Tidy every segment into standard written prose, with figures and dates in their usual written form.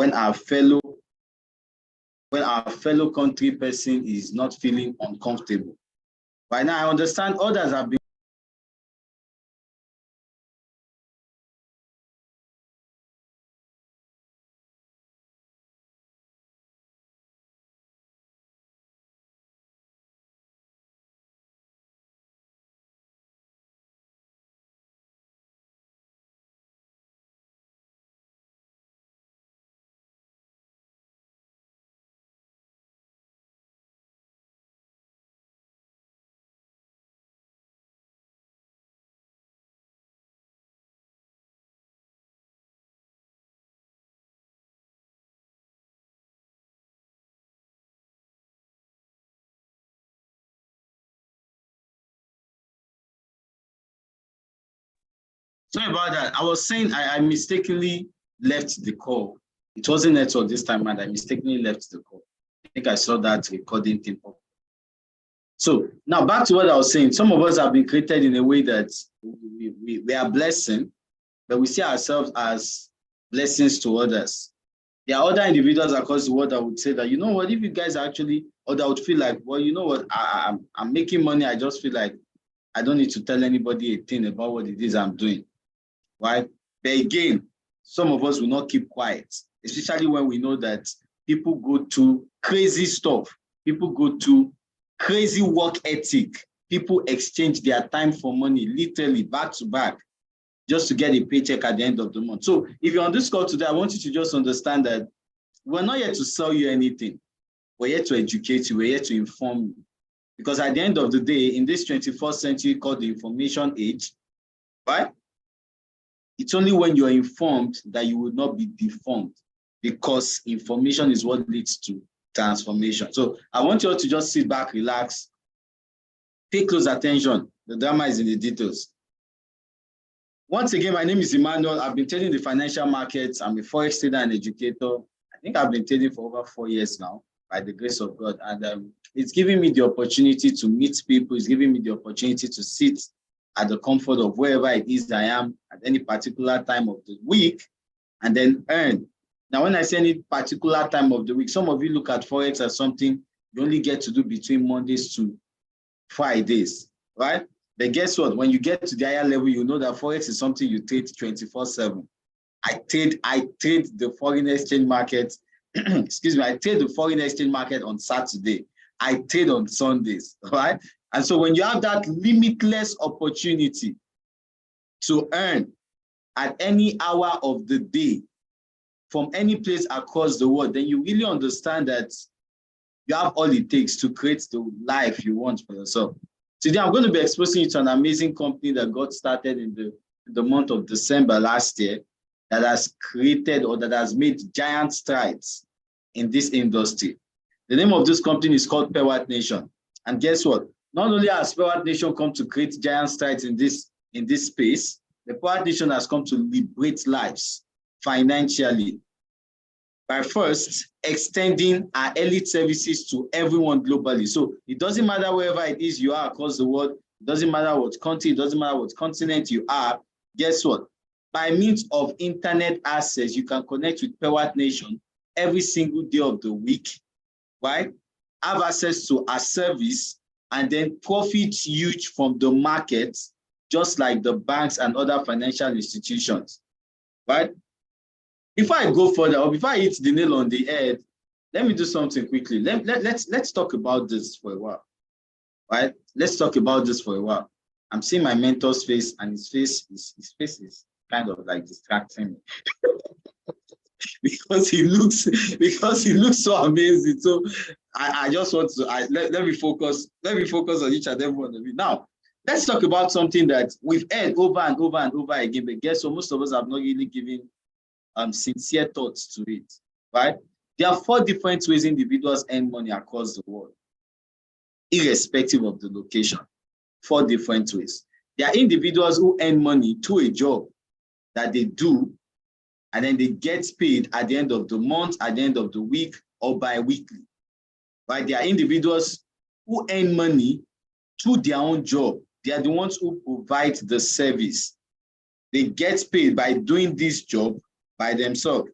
when our fellow country person is not feeling uncomfortable. By now, I understand others have been. Sorry about that. I was saying I mistakenly left the call. It wasn't network this time, and I mistakenly left the call. I think I saw that recording thing. So now back to what I was saying. Some of us have been created in a way that we are blessing, but we see ourselves as blessings to others. There are other individuals across the world that would say that, you know what, if you guys actually, or that would feel like, well, you know what, I'm making money. I just feel like I don't need to tell anybody a thing about what it is I'm doing. Right? But again, some of us will not keep quiet, especially when we know that people go to crazy stuff. People go to crazy work ethic. People exchange their time for money, literally back to back, just to get a paycheck at the end of the month. So if you're on this call today, I want you to just understand that we're not here to sell you anything. We're here to educate you. We're here to inform you. Because at the end of the day, in this 21st century called the information age, right? It's only when you're informed that you will not be deformed, because information is what leads to transformation. So I want you all to just sit back, relax, pay close attention. The drama is in the details. Once again, my name is Emmanuel. I've been trading the financial markets. I'm a forex trader and educator. I think I've been trading for over 4 years now, by the grace of God. And it's giving me the opportunity to meet people. It's giving me the opportunity to sit at the comfort of wherever it is I am at any particular time of the week, and then earn. Now, when I say any particular time of the week, some of you look at Forex as something you only get to do between Mondays to Fridays, right? But guess what? When you get to the higher level, you know that Forex is something you trade 24/7. I trade the foreign exchange market. Excuse me, I trade the foreign exchange market on Saturday. I trade on Sundays, right? And so when you have that limitless opportunity to earn at any hour of the day from any place across the world, then you really understand that you have all it takes to create the life you want for yourself. Today, I'm going to be exposing you to an amazing company that got started in the month of December last year, that has created, or that has made giant strides in this industry. The name of this company is called Pearl Nation. And guess what? Not only has Pearl Nation come to create giant strides in this space, the Pearl Nation has come to liberate lives financially by first extending our elite services to everyone globally. So it doesn't matter wherever it is you are across the world, it doesn't matter what country, it doesn't matter what continent you are, guess what? By means of internet access, you can connect with Pearl Nation every single day of the week, right? Have access to our service, and then profit huge from the markets, just like the banks and other financial institutions, right? Before I go further, or before I hit the nail on the head, let me do something quickly. Let's talk about this for a while, right? Let's talk about this for a while. I'm seeing my mentor's face, and his face is kind of like distracting me. because he looks so amazing. So I just want to let me focus on each and every one of you. Now, let's talk about something that we've heard over and over and over again, but guess what? Most of us have not really given sincere thoughts to it, right? There are 4 different ways individuals earn money across the world, irrespective of the location. 4 different ways. There are individuals who earn money through a job that they do, and then they get paid at the end of the month, at the end of the week, or bi-weekly, right? There are individuals who earn money through their own job. They are the ones who provide the service. They get paid by doing this job by themselves.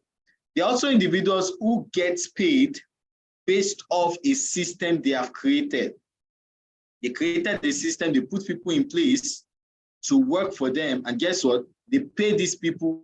There are also individuals who get paid based off a system they have created. They created the system, they put people in place to work for them, and guess what? They pay these people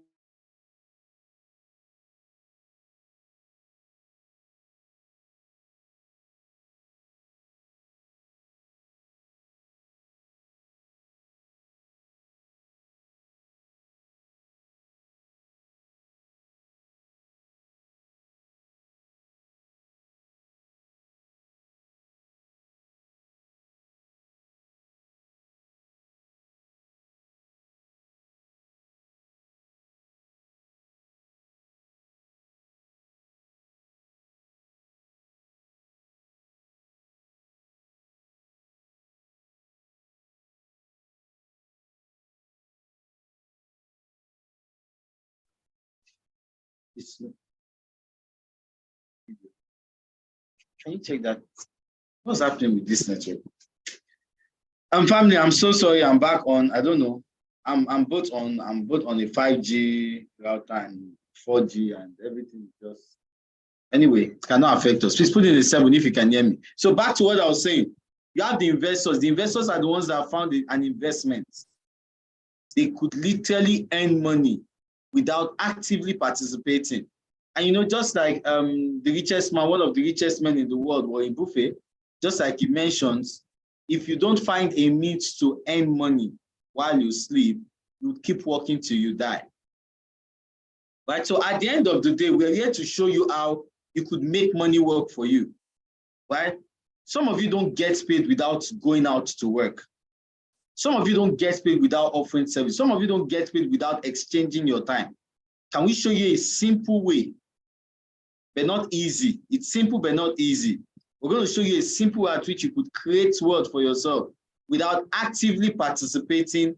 Can you check that? What's happening with this network? Family, I'm so sorry. I'm back on. I don't know. I'm both on a 5G router and 4G, and everything just anyway, it cannot affect us. Please put in a 7 if you can hear me. So back to what I was saying. You have the investors. The investors are the ones that have found an investment. They could literally earn money without actively participating. And you know, just like the richest man, one of the richest men in the world, Warren Buffett, just like he mentions, if you don't find a means to earn money while you sleep, you keep working till you die. Right? So at the end of the day, we're here to show you how you could make money work for you. Right? Some of you don't get paid without going out to work. Some of you don't get paid without offering service. Some of you don't get paid without exchanging your time. Can we show you a simple way, but not easy? It's simple, but not easy. We're going to show you a simple way at which you could create wealth for yourself without actively participating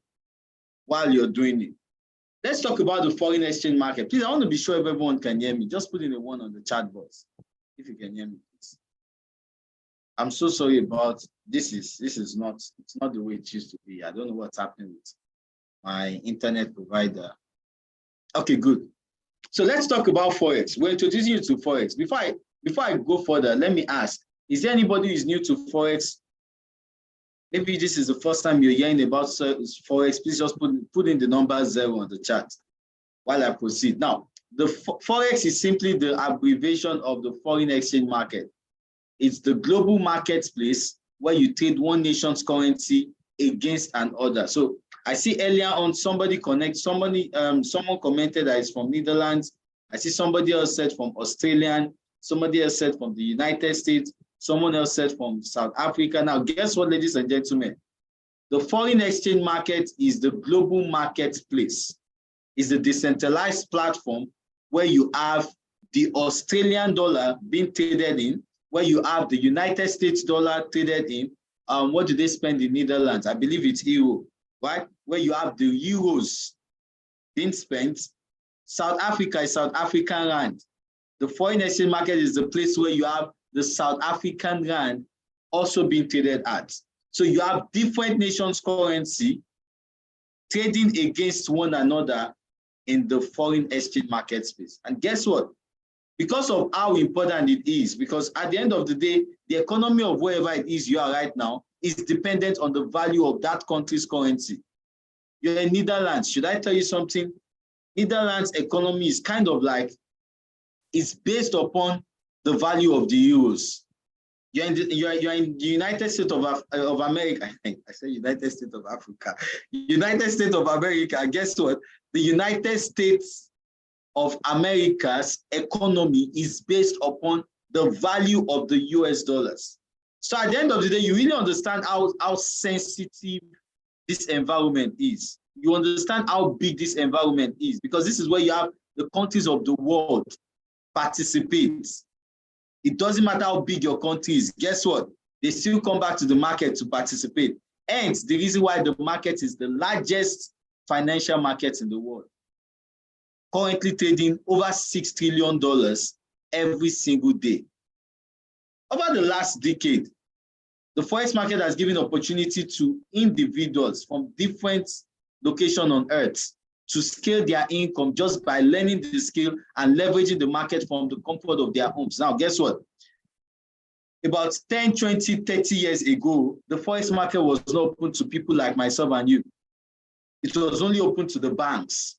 while you're doing it. Let's talk about the foreign exchange market. Please, I want to be sure everyone can hear me. Just put in a 1 on the chat box if you can hear me, please. I'm so sorry about this. It's not the way it used to be. I don't know what's happening with my internet provider. Okay, good. So let's talk about Forex. We're introducing you to Forex. Before I go further, let me ask, is there anybody who is new to Forex? Maybe this is the first time you're hearing about Forex. Please just put in the number 0 on the chat while I proceed. Now, the Forex is simply the abbreviation of the foreign exchange market. It's the global marketplace where you trade one nation's currency against another. So I see earlier on someone commented that it's from Netherlands. I see somebody else said from Australia. Somebody else said from the United States. Someone else said from South Africa. Now, guess what, ladies and gentlemen? The foreign exchange market is the global marketplace. It's the decentralized platform where you have the Australian dollar being traded in, where you have the United States dollar traded in. What do they spend in Netherlands? I believe it's euro, right? Where you have the euros being spent. South Africa is South African rand. The foreign exchange market is the place where you have the South African rand also being traded at. So you have different nations' currency trading against one another in the foreign exchange market space. And guess what? Because of how important it is, because at the end of the day, the economy of wherever it is you are right now is dependent on the value of that country's currency. You're in Netherlands. Should I tell you something? Netherlands' economy is kind of like, it's based upon the value of the euros. You're in the United States of America. I said United States of Africa. United States of America. Guess what? The United States of America's economy is based upon the value of the US dollars. So at the end of the day, you really understand how sensitive this environment is. You understand how big this environment is, because this is where you have the countries of the world participate. It doesn't matter how big your country is. Guess what? They still come back to the market to participate. Hence, the reason why the market is the largest financial market in the world. Currently trading over $6 trillion every single day. Over the last decade, the forex market has given opportunity to individuals from different locations on Earth to scale their income just by learning the skill and leveraging the market from the comfort of their homes. Now, guess what? About 10, 20, 30 years ago, the forex market was not open to people like myself and you. It was only open to the banks,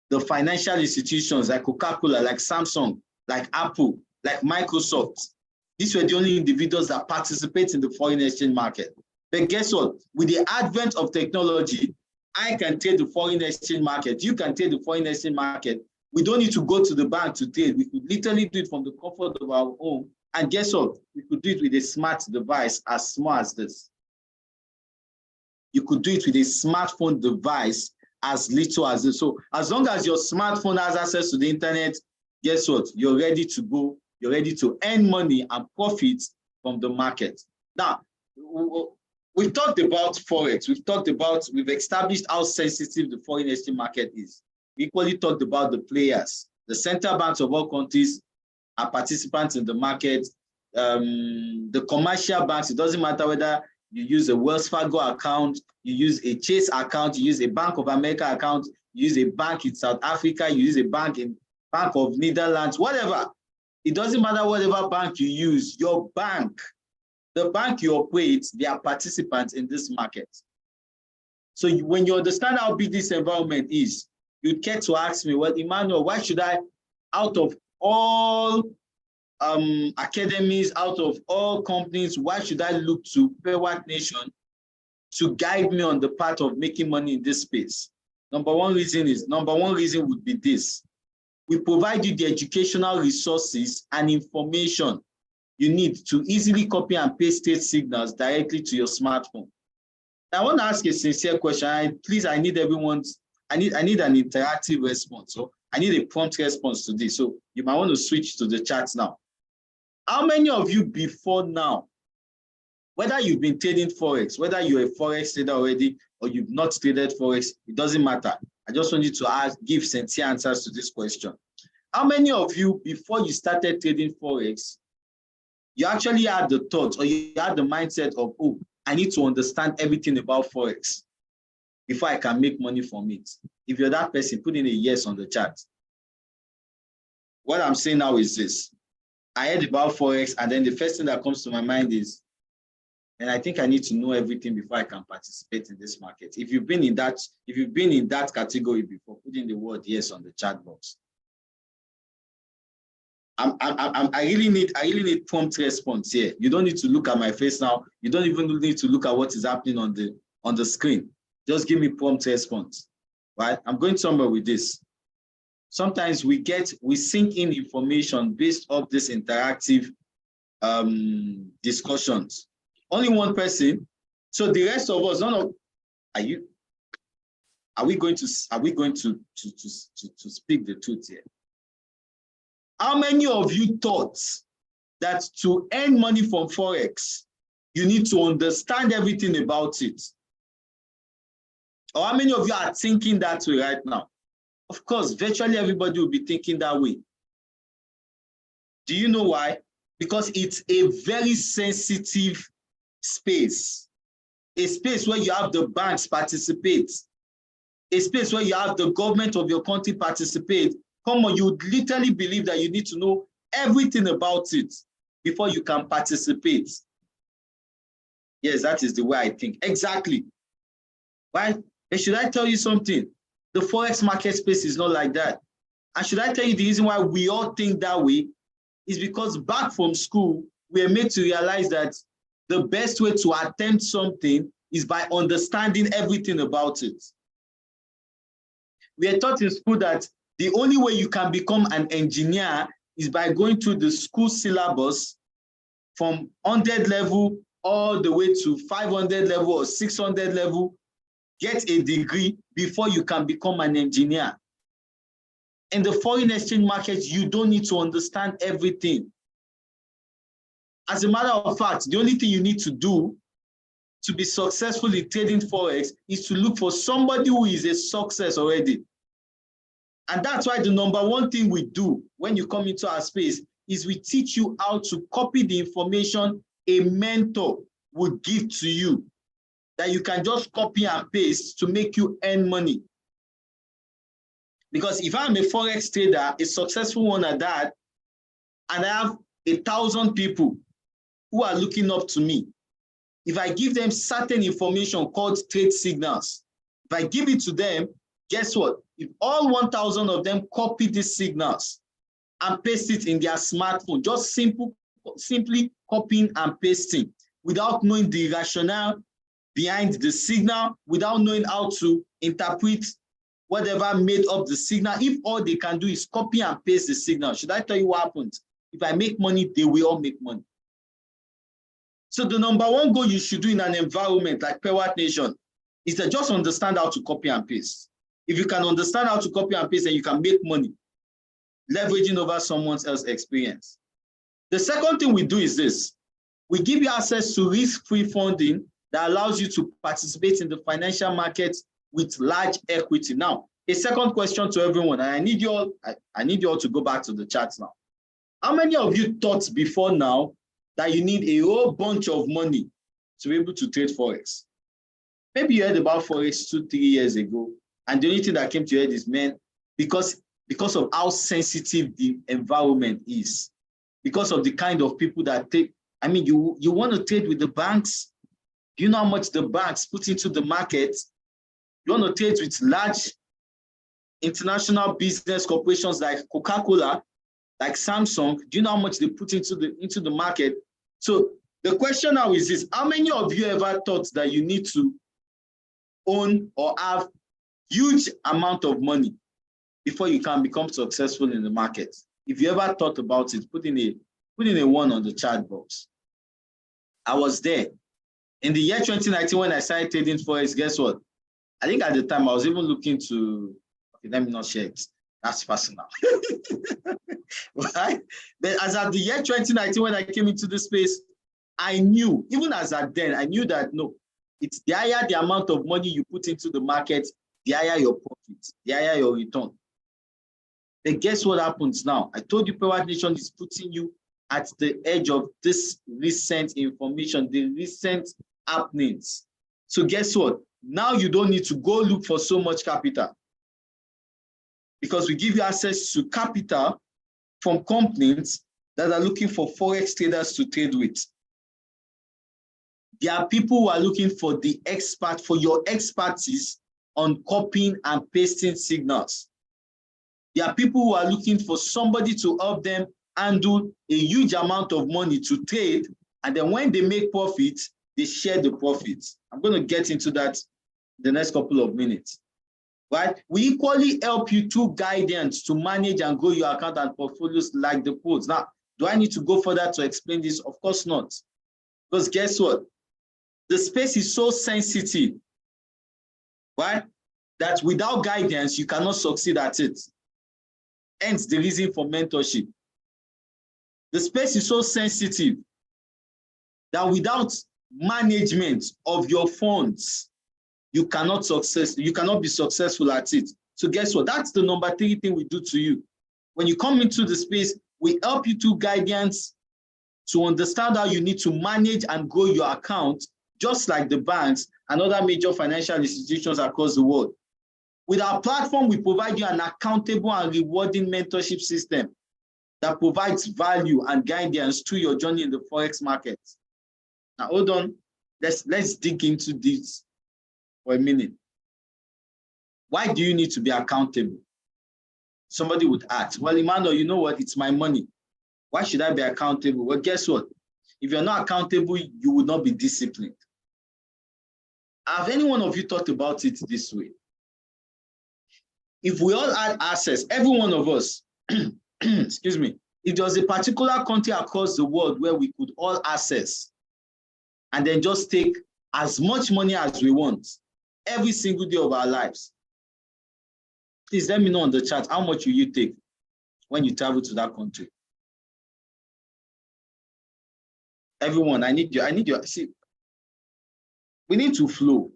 the financial institutions like Coca-Cola, like Samsung, like Apple, like Microsoft. These were the only individuals that participate in the foreign exchange market. But guess what? With the advent of technology, I can trade the foreign exchange market. You can trade the foreign exchange market. We don't need to go to the bank to trade. We could literally do it from the comfort of our home. And guess what? We could do it with a smart device as small as this. You could do it with a smartphone device as little as this. So as long as your smartphone has access to the internet, guess what? You're ready to go. You're ready to earn money and profit from the market. Now, we've talked about Forex. We've established how sensitive the foreign exchange market is. We equally talked about the players. The central banks of all countries are participants in the market. The commercial banks, it doesn't matter whether you use a Wells Fargo account, you use a Chase account, you use a Bank of America account, you use a bank in South Africa, you use a bank in Bank of Netherlands, whatever. It doesn't matter whatever bank you use, your bank, the bank you operate, they are participants in this market. So when you understand how big this environment is, you'd care to ask me, well, Emmanuel, why should I, out of all academies, out of all companies, why should I look to Paywhack Nation to guide me on the path of making money in this space? Number one reason would be this. We provide you the educational resources and information you need to easily copy and paste state signals directly to your smartphone. Now, I want to ask a sincere question. I need an interactive response. So I need a prompt response to this. So you might want to switch to the chat now. How many of you before now, whether you've been trading Forex, whether you're a Forex trader already or you've not traded Forex, it doesn't matter. I just want you to give sincere answers to this question. How many of you, before you started trading Forex, you actually had the thought or you had the mindset of, oh, I need to understand everything about Forex before I can make money from it? If you're that person, put in a yes on the chat. What I'm saying now is this. I heard about Forex, and then the first thing that comes to my mind is, and I think I need to know everything before I can participate in this market. If you've been in that category before, put in the word yes on the chat box. I really need prompt response here. You don't need to look at my face now. You don't even need to look at what is happening on the screen. Just give me prompt response. Right? I'm going somewhere with this. Sometimes we sink in information based off this interactive discussions. Only one person. So the rest of us, are we going to speak the truth here? How many of you thought that to earn money from Forex, you need to understand everything about it? Or how many of you are thinking that way right now? Of course, virtually everybody will be thinking that way. Do you know why? Because it's a very sensitive space. A space where you have the banks participate. A space where you have the government of your country participate. Come on, you would literally believe that you need to know everything about it before you can participate. Yes, that is the way I think. Exactly. Right? And should I tell you something? The Forex market space is not like that. And should I tell you the reason why we all think that way is because back from school, we are made to realize that the best way to attempt something is by understanding everything about it. We are taught in school that the only way you can become an engineer is by going through the school syllabus from 100 level all the way to 500 level or 600 level, get a degree before you can become an engineer. In the foreign exchange market, you don't need to understand everything. As a matter of fact, the only thing you need to do to be successful in trading Forex is to look for somebody who is a success already. And that's why the number one thing we do when you come into our space is we teach you how to copy the information a mentor would give to you that you can just copy and paste to make you earn money. Because if I'm a Forex trader, a successful one at that, and I have 1,000 people who are looking up to me, if I give them certain information called trade signals, if I give it to them, guess what? If all 1,000 of them copy these signals and paste it in their smartphone, just simply copying and pasting without knowing the rationale behind the signal, without knowing how to interpret whatever made up the signal, if all they can do is copy and paste the signal, should I tell you what happens? If I make money, they will all make money. So the number one goal you should do in an environment like Pewatt Nation is to just understand how to copy and paste. If you can understand how to copy and paste, then you can make money, leveraging over someone else's experience. The second thing we do is this. We give you access to risk-free funding that allows you to participate in the financial markets with large equity. Now, a second question to everyone, and I need you all to go back to the chat now. How many of you thought before now that you need a whole bunch of money to be able to trade Forex? Maybe you heard about Forex 2-3 years ago, and the only thing that came to your head is, man, because of how sensitive the environment is, because of the kind of people that take, I mean, you want to trade with the banks? Do you know how much the banks put into the market? You want to trade with large international business corporations like Coca-Cola, like Samsung? Do you know how much they put into the market? So the question now is this: how many of you ever thought that you need to own or have huge amount of money before you can become successful in the market? If you ever thought about it, put in a 1 on the chat box. I was there. In the year 2019, when I started trading Forex, guess what? I think at the time I was even looking to, okay, let me not share it. That's personal. Right? But as at the year 2019, when I came into the space, I knew, even as at then, I knew that no, it's the higher the amount of money you put into the market, the higher your profit, the higher your return. Then guess what happens now? I told you Pewatt Nation is putting you at the edge of this recent information, the recent happenings. So guess what? Now you don't need to go look for so much capital, because we give you access to capital from companies that are looking for Forex traders to trade with. There are people who are looking for the expert, for your expertise on copying and pasting signals. There are people who are looking for somebody to help them handle a huge amount of money to trade, and then when they make profits, they share the profits. I'm going to get into that in the next couple of minutes. Right? We equally help you through guidance to manage and grow your account and portfolios like the pros. Now, do I need to go further to explain this? Of course not. Because guess what? The space is so sensitive, right? That without guidance, you cannot succeed at it. Hence the reason for mentorship. The space is so sensitive that without management of your funds, you cannot be successful at it. So guess what? That's the number 3 thing we do to you. When you come into the space, we help you through guidance to understand how you need to manage and grow your account, just like the banks and other major financial institutions across the world. With our platform, we provide you an accountable and rewarding mentorship system that provides value and guidance through your journey in the Forex market. Now, hold on. Let's dig into this for a minute. Why do you need to be accountable? Somebody would ask, well, Emmanuel, you know what? It's my money. Why should I be accountable? Well, guess what? If you're not accountable, you will not be disciplined. Have any one of you thought about it this way? If we all had access, every one of us, excuse me, if there was a particular country across the world where we could all access and then just take as much money as we want every single day of our lives, please let me know on the chat, how much will you take when you travel to that country? Everyone, I need you. See, we need to flow.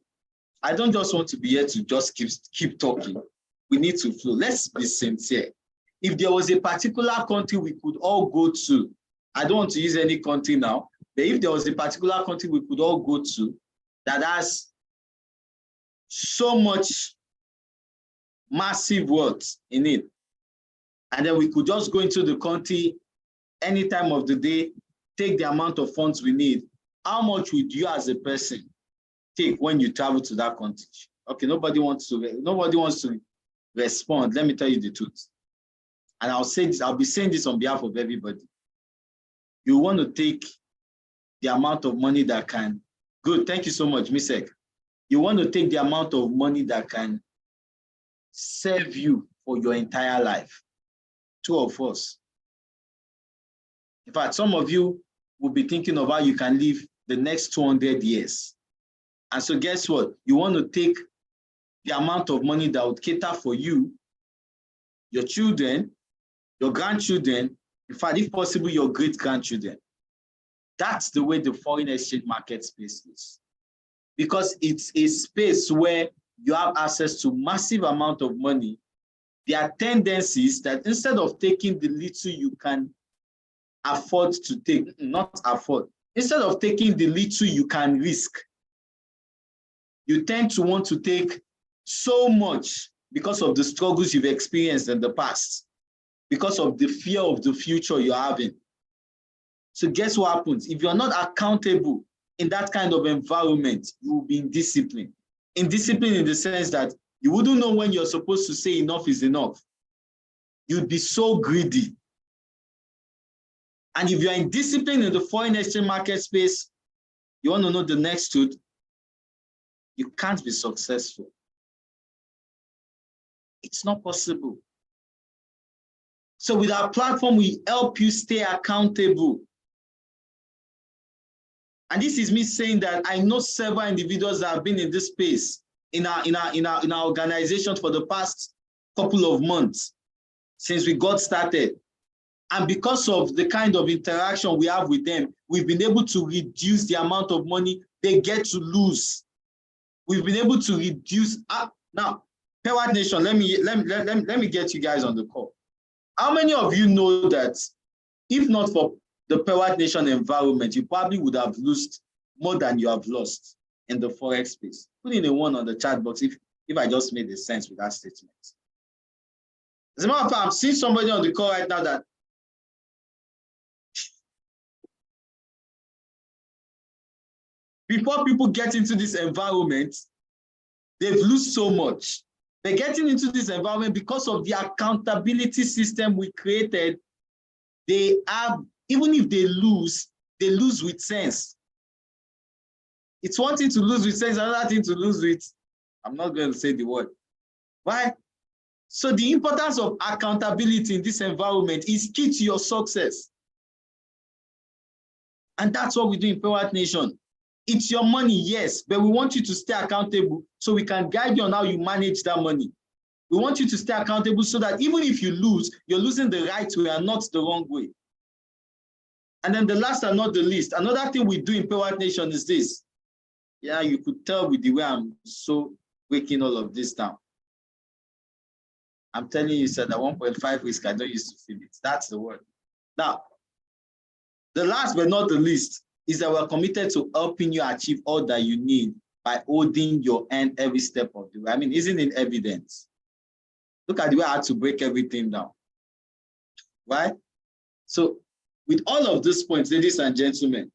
I don't just want to be here to just keep talking. We need to flow. Let's be sincere. If there was a particular country we could all go to, I don't want to use any country now, but if there was a particular country we could all go to that has so much massive wealth in it. And then we could just go into the country any time of the day, take the amount of funds we need. How much would you as a person take when you travel to that country? Okay, nobody wants to respond. Let me tell you the truth. And I'll be saying this on behalf of everybody. You want to take the amount of money that can, good, thank you so much, Misek. You want to take the amount of money that can serve you for your entire life. Two of us. In fact, some of you will be thinking of how you can live the next 200 years. And so guess what? You want to take the amount of money that would cater for you, your children, your grandchildren, in fact, if possible, your great-grandchildren. That's the way the foreign exchange market space is. Because it's a space where you have access to massive amount of money. There are tendencies that instead of taking the little you can afford to take, not afford, instead of taking the little you can risk, you tend to want to take so much because of the struggles you've experienced in the past, because of the fear of the future you're having. So guess what happens? If you're not accountable in that kind of environment, you will be indisciplined. Indisciplined in the sense that you wouldn't know when you're supposed to say enough is enough. You'd be so greedy. And if you're indisciplined in the foreign exchange market space, you want to know the next truth? You can't be successful. It's not possible. So with our platform, we help you stay accountable. And this is me saying that I know several individuals that have been in this space in our organization for the past couple of months since we got started. And because of the kind of interaction we have with them, we've been able to reduce the amount of money they get to lose. We've been able to reduce. Now, Pewat Nation, let me get you guys on the call. How many of you know that if not for the Pewat Nation environment, you probably would have lost more than you have lost in the Forex space? Put in a 1 on the chat box if I just made a sense with that statement. As a matter of fact, I'm seeing somebody on the call right now that before people get into this environment, they've lost so much. They're getting into this environment because of the accountability system we created. They have, even if they lose with sense. It's one thing to lose with sense, another thing to lose with, I'm not going to say the word. Why? So the importance of accountability in this environment is key to your success. And that's what we do in Pewat Nation. It's your money, yes, but we want you to stay accountable so we can guide you on how you manage that money. We want you to stay accountable so that even if you lose, you're losing the right way and not the wrong way. And then the last and not the least, another thing we do in Pewat Nation is this. Yeah, you could tell with the way I'm so breaking all of this down. I'm telling you, sir, that 1.5 risk, I don't used to feel it. That's the word. Now, the last but not the least is that we're committed to helping you achieve all that you need by holding your hand every step of the way. I mean, isn't it evident? Look at the way I had to break everything down. Right? So, with all of these points, ladies and gentlemen,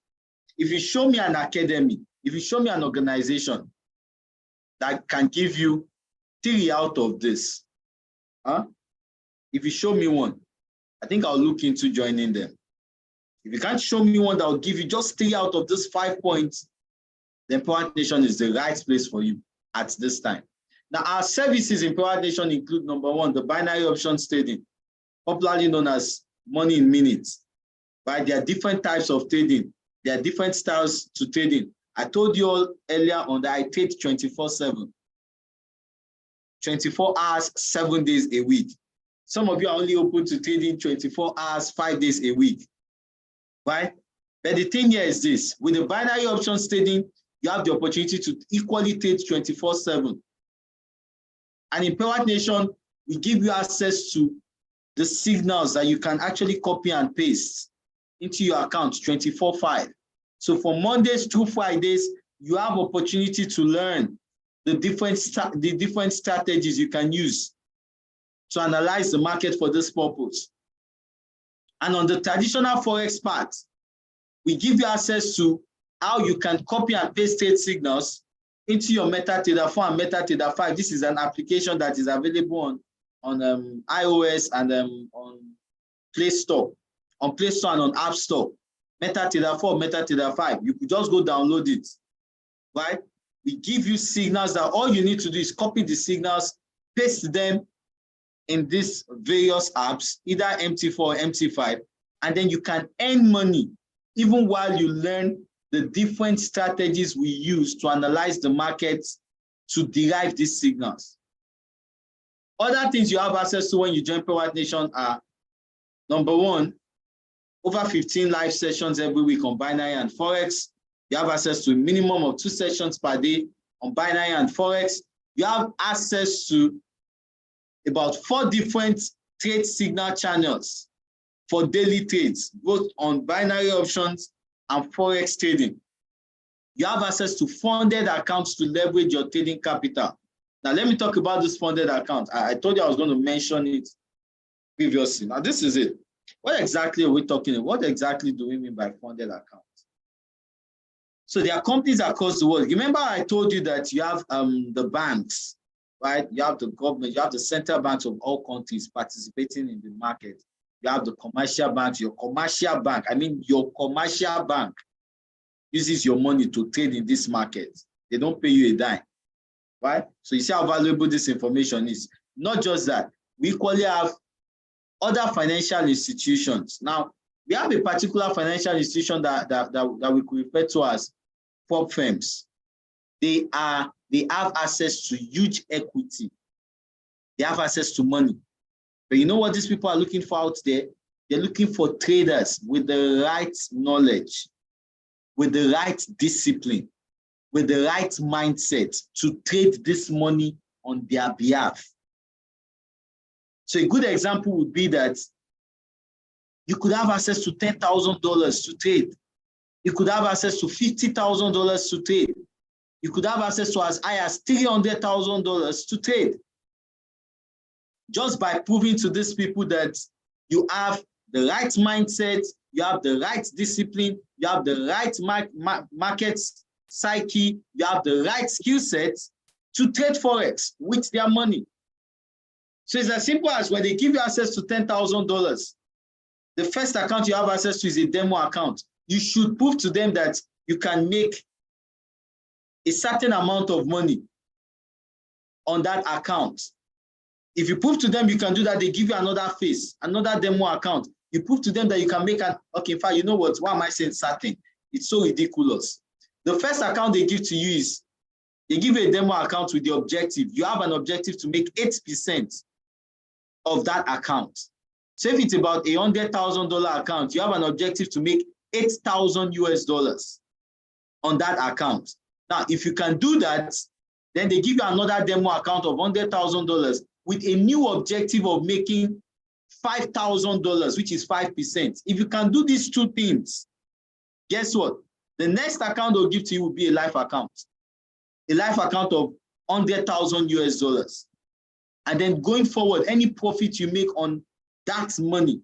if you show me an academy, if you show me an organization that can give you 3 out of this, if you show me one, I think I'll look into joining them. If you can't show me one that will give you just 3 out of these 5 points, then Pewat Nation is the right place for you at this time. Now, our services in Pewat Nation include, number 1, the binary options trading, popularly known as money in minutes. Right? There are different types of trading. There are different styles to trading. I told you all earlier on that I trade 24/7. 24 hours, 7 days a week. Some of you are only open to trading 24 hours, 5 days a week. Right? But the thing here is this, with the binary options trading, you have the opportunity to equally trade 24/7. And in Pewat Nation, we give you access to the signals that you can actually copy and paste into your account 24/5. So from Mondays through Fridays, you have opportunity to learn the different strategies you can use to analyze the market for this purpose. And on the traditional Forex part, we give you access to how you can copy and paste trade signals into your MetaTrader 4 and MetaTrader 5. This is an application that is available on iOS and on Play Store, and on App Store. MetaTrader 4, MetaTrader 5. You could just go download it, right? We give you signals that all you need to do is copy the signals, paste them in these various apps, either MT4 or MT5, and then you can earn money even while you learn the different strategies we use to analyze the markets to derive these signals. Other things you have access to when you join Pearl White Nation are, number one, over 15 live sessions every week on binary and Forex. You have access to a minimum of 2 sessions per day on binary and Forex. You have access to about 4 different trade signal channels for daily trades, both on binary options and Forex trading. You have access to funded accounts to leverage your trading capital. Now, let me talk about this funded account. I told you I was going to mention it previously. Now, this is it. What exactly are we talking about? What exactly do we mean by funded accounts? So there are companies across the world. Remember I told you that you have the banks, right? You have the government, you have the central banks of all countries participating in the market. You have the commercial banks, your commercial bank uses your money to trade in this market. They don't pay you a dime, right? So you see how valuable this information is. Not just that, we equally have other financial institutions. Now, we have a particular financial institution that we could refer to as prop firms. They have access to huge equity. They have access to money. But you know what these people are looking for out there? They're looking for traders with the right knowledge, with the right discipline, with the right mindset to trade this money on their behalf. So a good example would be that you could have access to $10,000 to trade. You could have access to $50,000 to trade. You could have access to as high as $300,000 to trade. Just by proving to these people that you have the right mindset, you have the right discipline, you have the right market psyche, you have the right skill set to trade Forex with their money. So it's as simple as when they give you access to $10,000, the first account you have access to is a demo account. You should prove to them that you can make a certain amount of money on that account. If you prove to them you can do that, they give you another phase, another demo account. You prove to them that you can make an, okay, in fact, you know what, why am I saying certain? It's so ridiculous. The first account they give to you is, they give you a demo account with the objective. You have an objective to make 8% of that account. So if it's about a $100,000 account, you have an objective to make $8,000 on that account. Now, if you can do that, then they give you another demo account of $100,000 with a new objective of making $5,000, which is 5%. If you can do these 2 things, guess what? The next account they'll give to you will be a live account of $100,000. And then going forward, any profit you make on that money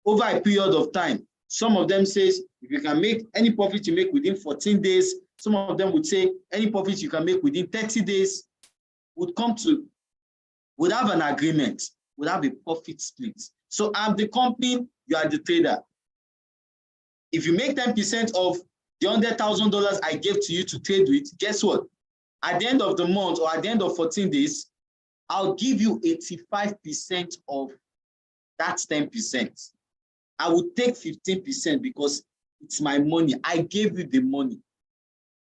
over a period of time, some of them says, if you can make any profit you make within 14 days, some of them would say any profit you can make within 30 days would have an agreement, would have a profit split. So I'm the company, you are the trader. If you make 10% of the $100,000 I gave to you to trade with, guess what? At the end of the month or at the end of 14 days, I'll give you 85% of that 10%. I would take 15% because it's my money. I gave you the money.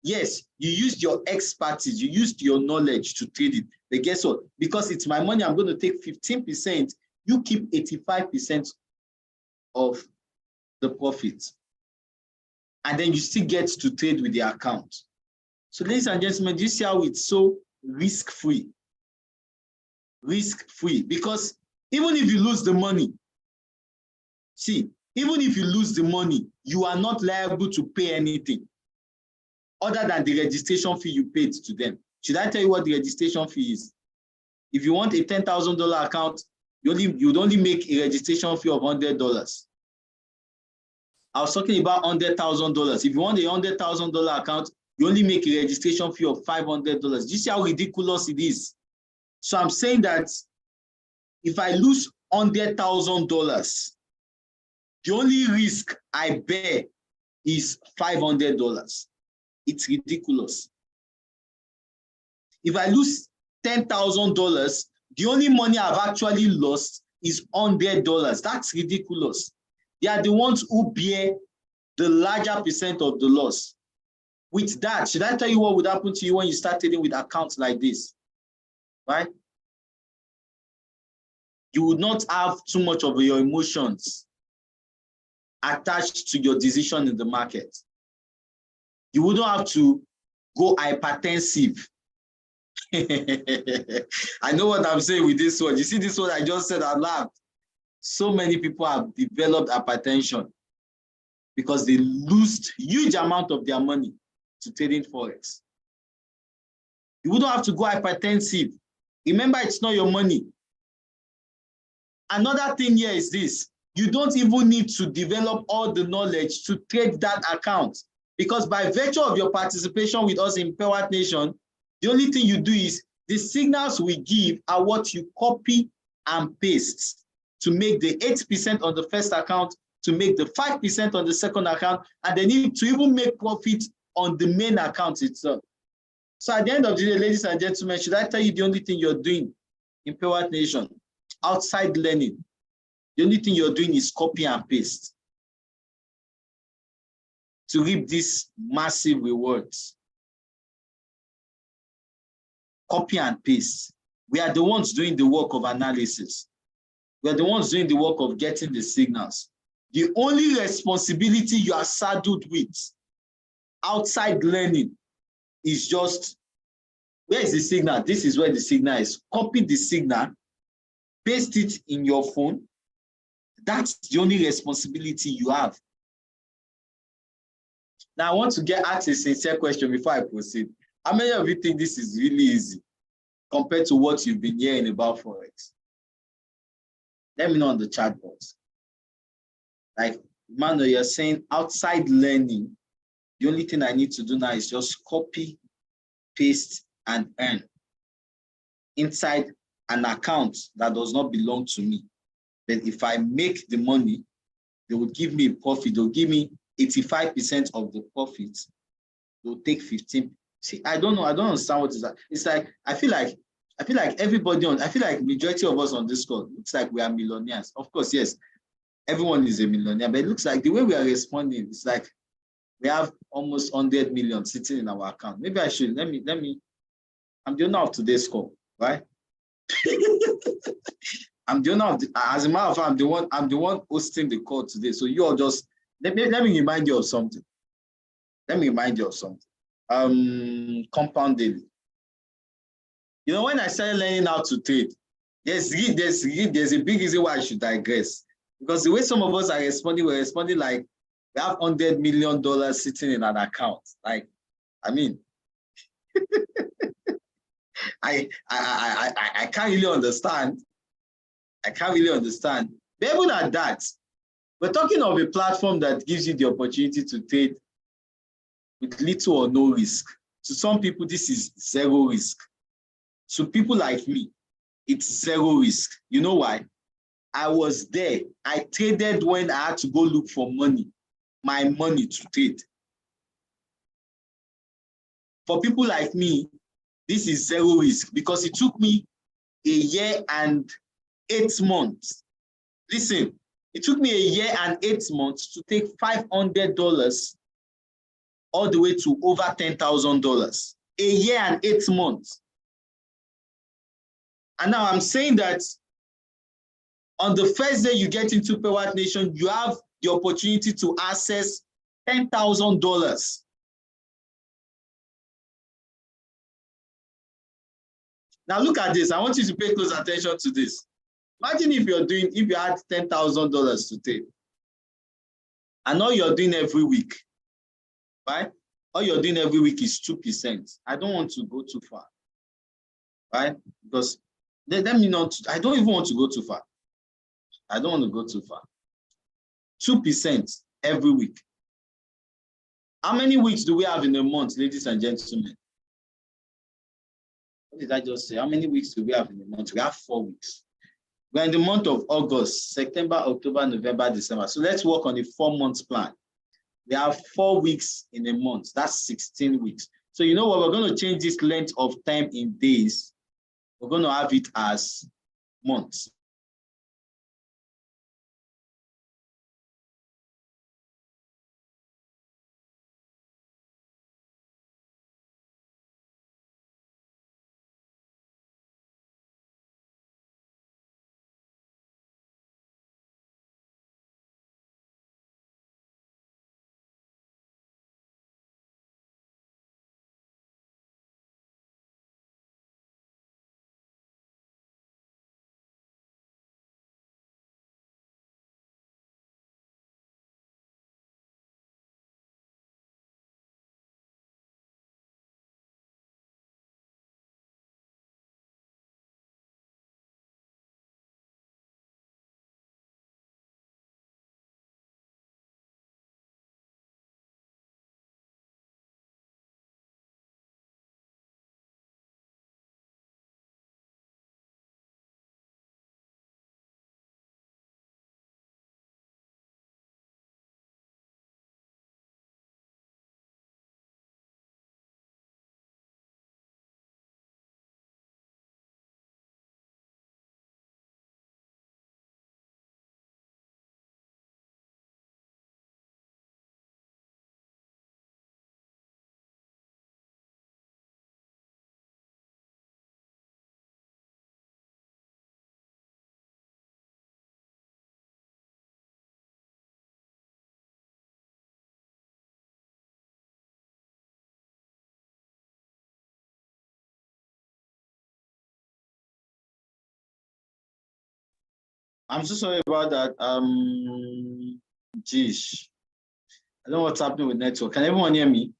Yes, you used your expertise, you used your knowledge to trade it. But guess what? Because it's my money, I'm going to take 15%. You keep 85% of the profit. And then you still get to trade with the account. So ladies and gentlemen, do you see how it's so risk-free? Risk-free. Because even if you lose the money, see, even if you lose the money, you are not liable to pay anything other than the registration fee you paid to them. Should I tell you what the registration fee is? If you want a $10,000 account, you'd only make a registration fee of $100. I was talking about $100,000. If you want a $100,000 account, you only make a registration fee of $500. Do you see how ridiculous it is? So I'm saying that if I lose $100,000, the only risk I bear is $500. It's ridiculous. If I lose $10,000, the only money I've actually lost is $100. That's ridiculous. They are the ones who bear the larger percent of the loss. With that, should I tell you what would happen to you when you start trading with accounts like this? Right? You would not have too much of your emotions attached to your decision in the market. You wouldn't have to go hypertensive. I know what I'm saying with this one. You see this one I just said out loud. So many people have developed hypertension because they lose huge amount of their money to trading Forex. You wouldn't have to go hypertensive. Remember, it's not your money. Another thing here is this. You don't even need to develop all the knowledge to trade that account, because by virtue of your participation with us in Pearl Nation, the only thing you do is the signals we give are what you copy and paste to make the 8% on the first account, to make the 5% on the second account, and then to even make profit on the main account itself. So at the end of the day, ladies and gentlemen, should I tell you the only thing you're doing in Pearl Nation, outside learning, the only thing you're doing is copy and paste to reap these massive rewards. Copy and paste. We are the ones doing the work of analysis. We are the ones doing the work of getting the signals. The only responsibility you are saddled with outside learning is just, where is the signal? This is where the signal is. Copy the signal, paste it in your phone. That's the only responsibility you have. Now, I want to ask a sincere question before I proceed. How many of you think this is really easy compared to what you've been hearing about Forex? Let me know on the chat box. Like, Manuel, you're saying outside learning, the only thing I need to do now is just copy, paste, and earn inside an account that does not belong to me. But if I make the money, they will give me a profit. They'll give me 85% of the profits. They'll take 15%. See, I don't know. I don't understand what is that. It's like, I feel like everybody I feel like majority of us on this call, looks like we are millionaires. Of course, yes, everyone is a millionaire, but it looks like the way we are responding, it's like we have almost 100 million sitting in our account. Maybe I should, let me, I'm the owner of today's call, right? I'm the owner of as a matter of fact, I'm the one hosting the call today. So you all just, let me remind you of something. Let me remind you of something. Compound daily. You know, when I started learning how to trade, there's a big reason why I should digress. Because the way some of us are responding, we're responding like we have $100 million sitting in an account. Like, I mean, I can't really understand. I can't really understand. But even at that, we're talking of a platform that gives you the opportunity to trade with little or no risk. To some people, this is zero risk. To people like me, it's zero risk. You know why? I was there. I traded when I had to go look for money, my money to trade. For people like me, this is zero risk because it took me a year and 8 months. Listen, it took me a year and 8 months to take $500 all the way to over $10,000. A year and 8 months. And now I'm saying that on the first day you get into Pearl Nation, you have the opportunity to access $10,000. Now look at this. I want you to pay close attention to this. Imagine if you had $10,000 to take, and all you're doing every week, right? All you're doing every week is 2%. I don't want to go too far, right? Because Let me not, I don't even want to go too far. I don't want to go too far. 2% every week. How many weeks do we have in a month, ladies and gentlemen? What did I just say? How many weeks do we have in a month? We have 4 weeks. We're in the month of August, September, October, November, December. So let's work on a 4-month plan. We have 4 weeks in a month. That's 16 weeks. So you know what? We're going to change this length of time in days. We're going to have it as months. I'm so sorry about that. Geez. I don't know what's happening with network. Can everyone hear me?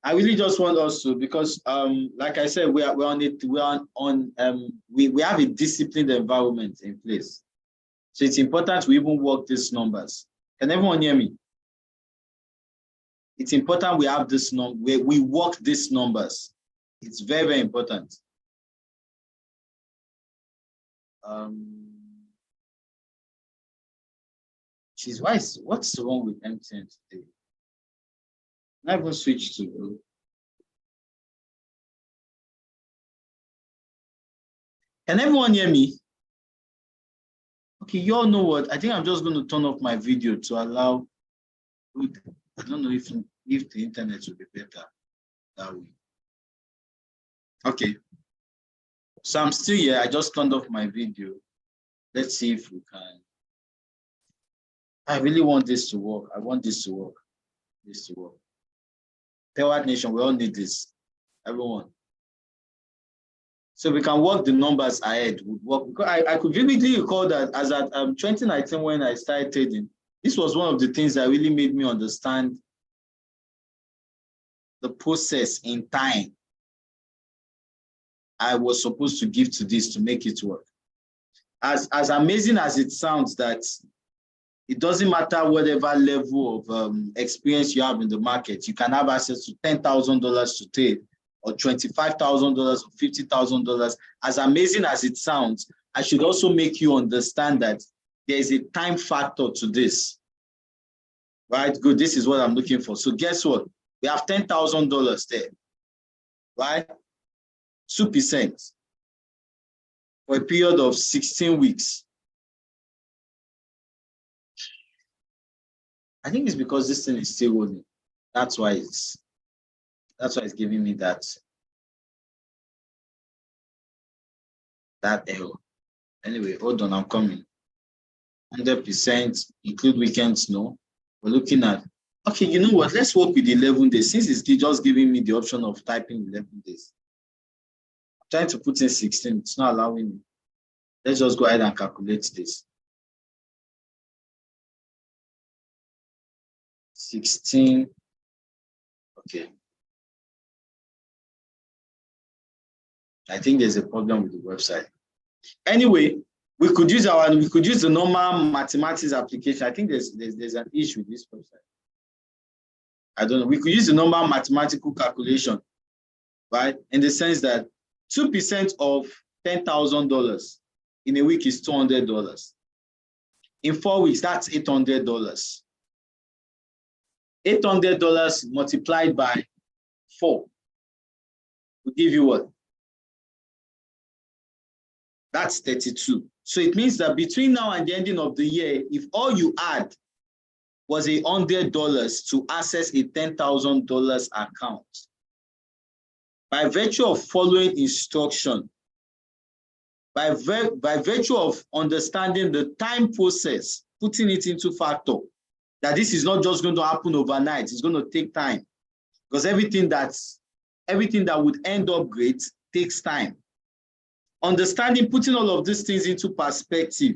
I really just want us to, because like I said, we're on it, we have a disciplined environment in place. So it's important we even work these numbers. Can everyone hear me? It's important we have this number, we work these numbers. It's very, very important. Geez, what's wrong with MTN today? I even switch to. Can everyone hear me? Okay, you all know what? I think I'm just going to turn off my video to allow. I don't know if the internet will be better that way. Okay. So I'm still here. I just turned off my video. Let's see if we can. I really want this to work. I want this to work. This to work. Powered Nation, we all need this. Everyone. So we can work the numbers ahead. Would work. Because I could vividly recall that as at 2019 when I started trading, this was one of the things that really made me understand the process in time I was supposed to give to this to make it work. As amazing as it sounds, that it doesn't matter whatever level of experience you have in the market, you can have access to $10,000 to trade, or $25,000 or $50,000. As amazing as it sounds, I should also make you understand that there is a time factor to this. Right? Good. This is what I'm looking for. So guess what? We have $10,000 there. Right? 2% for a period of 16 weeks. I think it's because this thing is still rolling. That's why it's giving me that error. Anyway, hold on, I'm coming. 100% include weekends, no. We're looking at, okay, you know what? Let's work with 11 days. Since it's just giving me the option of typing 11 days. I'm trying to put in 16, it's not allowing me. Let's just go ahead and calculate this. 16, okay. I think there's a problem with the website. Anyway, we could use the normal mathematics application. I think there's an issue with this website. I don't know. We could use the normal mathematical calculation, right? In the sense that 2% of $10,000 in a week is $200. In 4 weeks, that's $800. $800 multiplied by 4 will give you what? That's 32. So it means that between now and the ending of the year, if all you had was $100 to access a $10,000 account, by virtue of following instruction, by virtue of understanding the time process, putting it into factor, that this is not just going to happen overnight, it's going to take time. Because everything that would end up great takes time. Understanding, putting all of these things into perspective.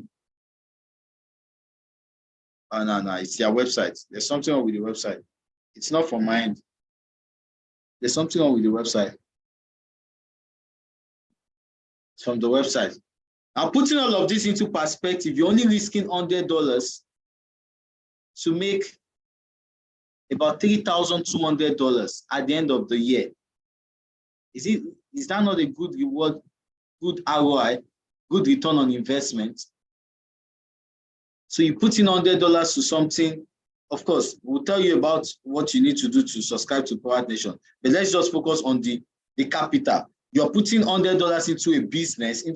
Oh, no, it's their website. There's something wrong with the website. It's not from my end. There's something wrong with the website. It's from the website. Now, putting all of this into perspective, you're only risking $100 to make about $3,200 at the end of the year. Is that not a good reward, good ROI, good return on investment? So you put in $100 to something. Of course, we'll tell you about what you need to do to subscribe to Power Nation. But let's just focus on the capital. You're putting $100 into a business, You're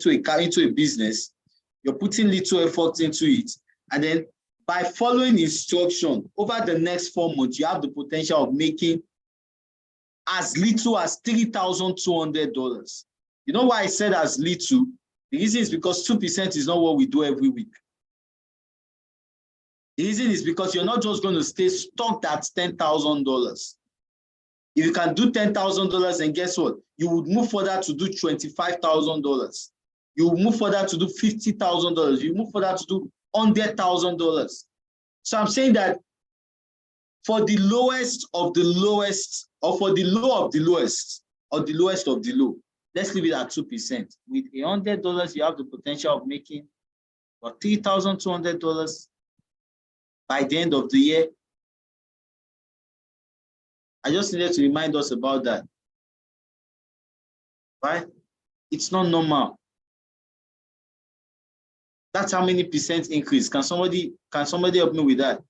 putting little effort into it. And then by following instruction, over the next 4 months, you have the potential of making as little as $3,200. You know why I said as little? The reason is because 2% is not what we do every week. The reason is because you're not just going to stay stuck at $10,000. If you can do $10,000, then guess what? You would move further to do $25,000. You will move further to do $50,000. You move further to do $100,000. So I'm saying that for the lowest of the lowest, or for the low of the lowest, or the lowest of the low, let's leave it at 2%. With $100, you have the potential of making about $3,200 by the end of the year. I just needed to remind us about that. Right? It's not normal. That's how many percent increase. Can somebody help me with that?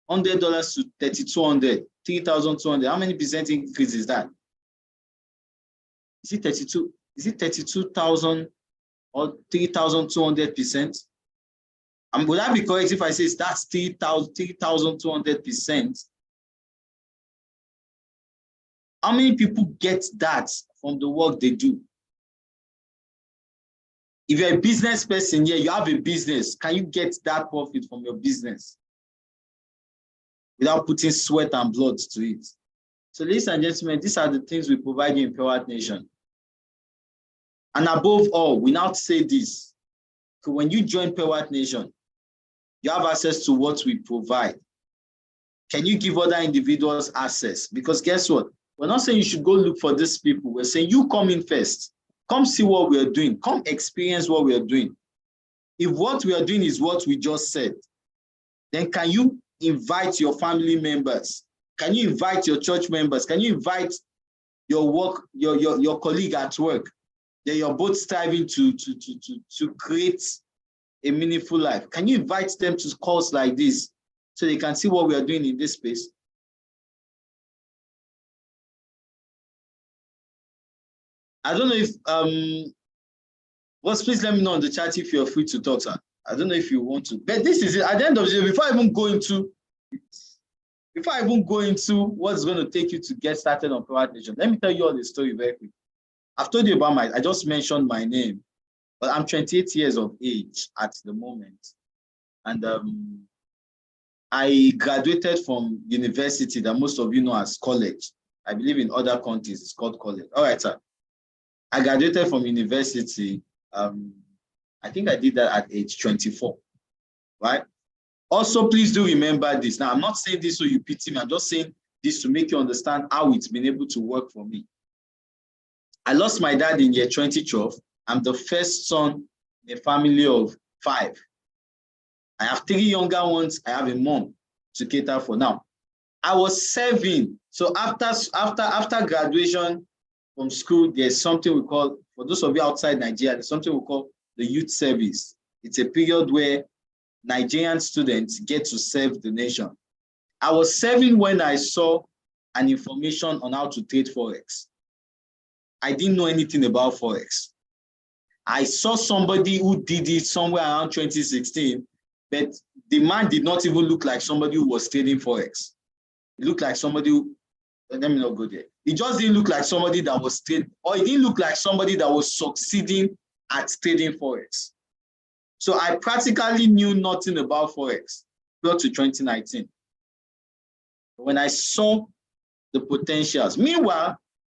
$100 to $3,200, $3,200. How many percent increase is that? Is it 32? Is it 32,000 or 3,200%? Would that be correct if I say that's 3,200%? How many people get that from the work they do? If you're a business person here, you have a business, can you get that profit from your business without putting sweat and blood to it? So ladies and gentlemen, these are the things we provide you in Empowered Nation. And above all, we now say this, when you join Empowered Nation, you have access to what we provide. Can you give other individuals access? Because guess what? We're not saying you should go look for these people. We're saying you come in first. Come see what we are doing. Come experience what we are doing. If what we are doing is what we just said, then can you invite your family members? Can you invite your church members? Can you invite your colleague at work that you're both striving to create a meaningful life? Can you invite them to calls like this so they can see what we are doing in this space? I don't know if please let me know on the chat if you're free to talk, sir. I don't know if you want to, but this is it. At the end of the day, before I even go into what's going to take you to get started on Empowered Nation, let me tell you all the story very quick. I've told you about I just mentioned my name, but I'm 28 years of age at the moment. And I graduated from university that most of you know as college. I believe in other countries it's called college. All right, sir. I graduated from university. I think I did that at age 24, right? Also, please do remember this. Now, I'm not saying this so you pity me. I'm just saying this to make you understand how it's been able to work for me. I lost my dad in year 2012. I'm the first son in a family of 5. I have 3 younger ones. I have a mom to cater for. Now, I was 7. So after graduation from school, there's something we call, for those of you outside Nigeria, there's something we call the youth service. It's a period where Nigerian students get to serve the nation. I was 7 when I saw an information on how to trade Forex. I didn't know anything about Forex. I saw somebody who did it somewhere around 2016, but the man did not even look like somebody who was trading Forex. It looked like somebody who, let me not go there. It just didn't look like somebody that was trading, or it didn't look like somebody that was succeeding at trading Forex. So I practically knew nothing about Forex prior to 2019. When I saw the potentials, meanwhile,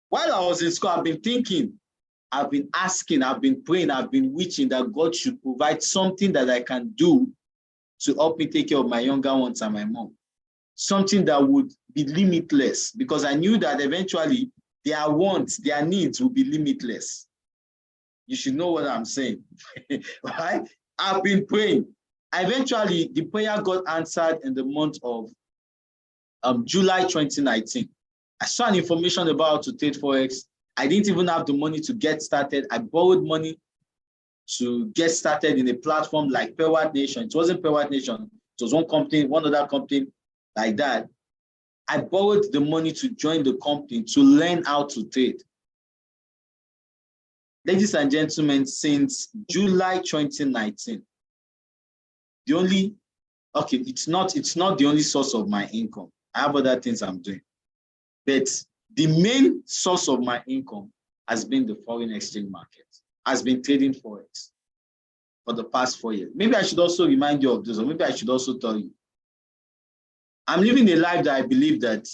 while I was in school, I've been thinking, I've been asking, I've been praying, I've been wishing that God should provide something that I can do to help me take care of my younger ones and my mom. Something that would be limitless, because I knew that eventually their wants, their needs will be limitless. You should know what I'm saying, right? I've been praying. Eventually, the prayer got answered in the month of July 2019. I saw an information about how to trade Forex. I didn't even have the money to get started. I borrowed money to get started in a platform like Pearl Nation. It wasn't Pearl Nation. It was one company, one other company like that. I borrowed the money to join the company to learn how to trade. Ladies and gentlemen, since July 2019, it's not the only source of my income. I have other things I'm doing. But the main source of my income has been the foreign exchange market, has been trading Forex for the past 4 years. Maybe I should also remind you of this, or maybe I should also tell you, I'm living a life that I believe that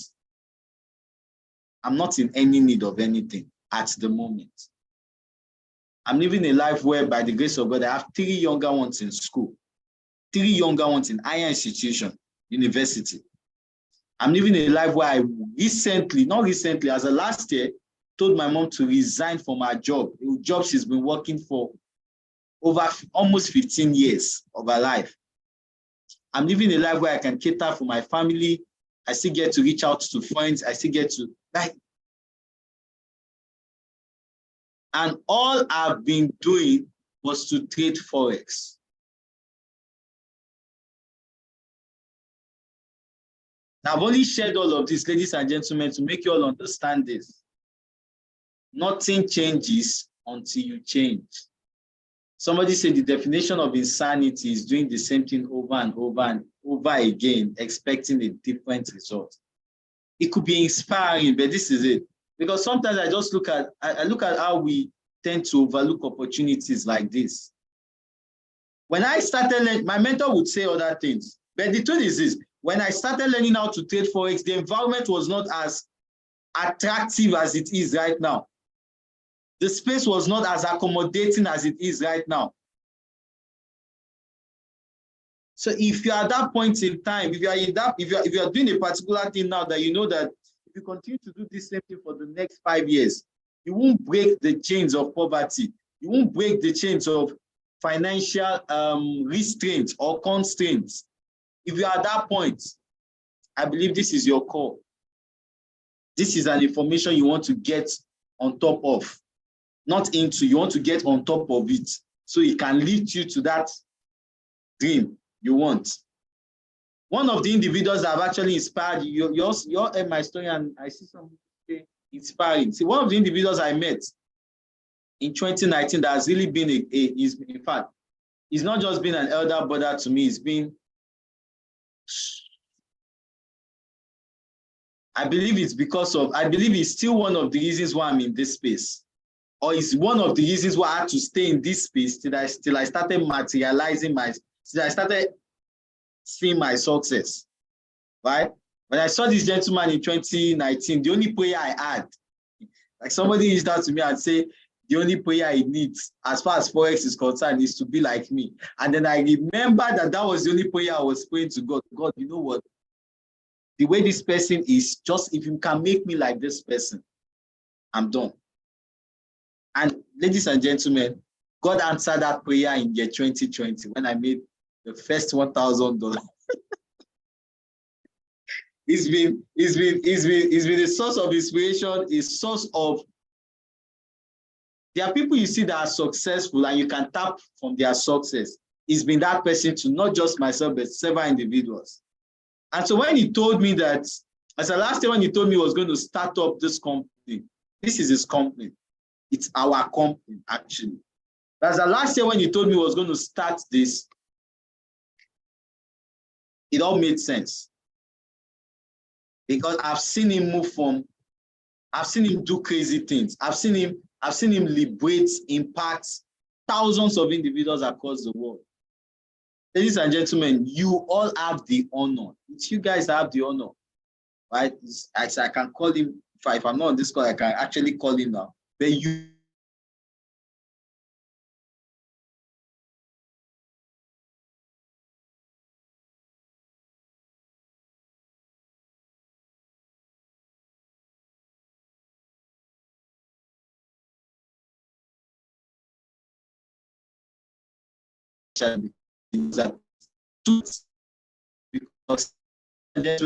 I'm not in any need of anything at the moment. I'm living a life where, by the grace of God, I have 3 younger ones in school, 3 younger ones in higher institution, university. I'm living a life where I not recently, as of last year, told my mom to resign from her job, a job she's been working for over almost 15 years of her life. I'm living a life where I can cater for my family. I still get to reach out to friends. I still get to, like, and all I've been doing was to trade Forex. Now, I've only shared all of this, ladies and gentlemen, to make you all understand this. Nothing changes until you change. Somebody said the definition of insanity is doing the same thing over and over and over again, expecting a different result. It could be inspiring, but this is it. Because sometimes I just look at how we tend to overlook opportunities like this. When I started learning, my mentor would say other things, but the truth is this: when I started learning how to trade Forex, the environment was not as attractive as it is right now. The space was not as accommodating as it is right now. So if you're at that point in time, if you're doing a particular thing now that you know that if you continue to do this same thing for the next 5 years, you won't break the chains of poverty. You won't break the chains of financial restraints or constraints. If you're at that point, I believe this is your call. This is an information you want to get on top of, not into. You want to get on top of it so it can lead you to that dream you want. One of the individuals that have actually inspired you, you're my story, and I see something inspiring. See, one of the individuals I met in 2019 that has really been in fact, he's not just been an elder brother to me, I believe he's still one of the reasons why I'm in this space. Or it's one of the reasons why I had to stay in this space till I started materializing till I started seeing my success, right? When I saw this gentleman in 2019, the only prayer I had, like somebody reached out to me and say, the only prayer he needs as far as Forex is concerned is to be like me. And then I remember that was the only prayer I was praying to God. God, you know what? The way this person is, just if you can make me like this person, I'm done. And ladies and gentlemen, God answered that prayer in year 2020 when I made the first $1,000. It's been a source of inspiration, a source of. There are people you see that are successful and you can tap from their success. It's been that person to not just myself, but several individuals. And so when he told me that, as the last year when he told me he was going to start up this company, this is his company. It's our company, actually. That's the last year when he told me he was going to start this. It all made sense. Because I've seen him move from, I've seen him do crazy things. I've seen him liberate, impact thousands of individuals across the world. Ladies and gentlemen, you all have the honor. It's you guys that have the honor, right? I can call him, if I'm not on this call, I can actually call him now. But you because they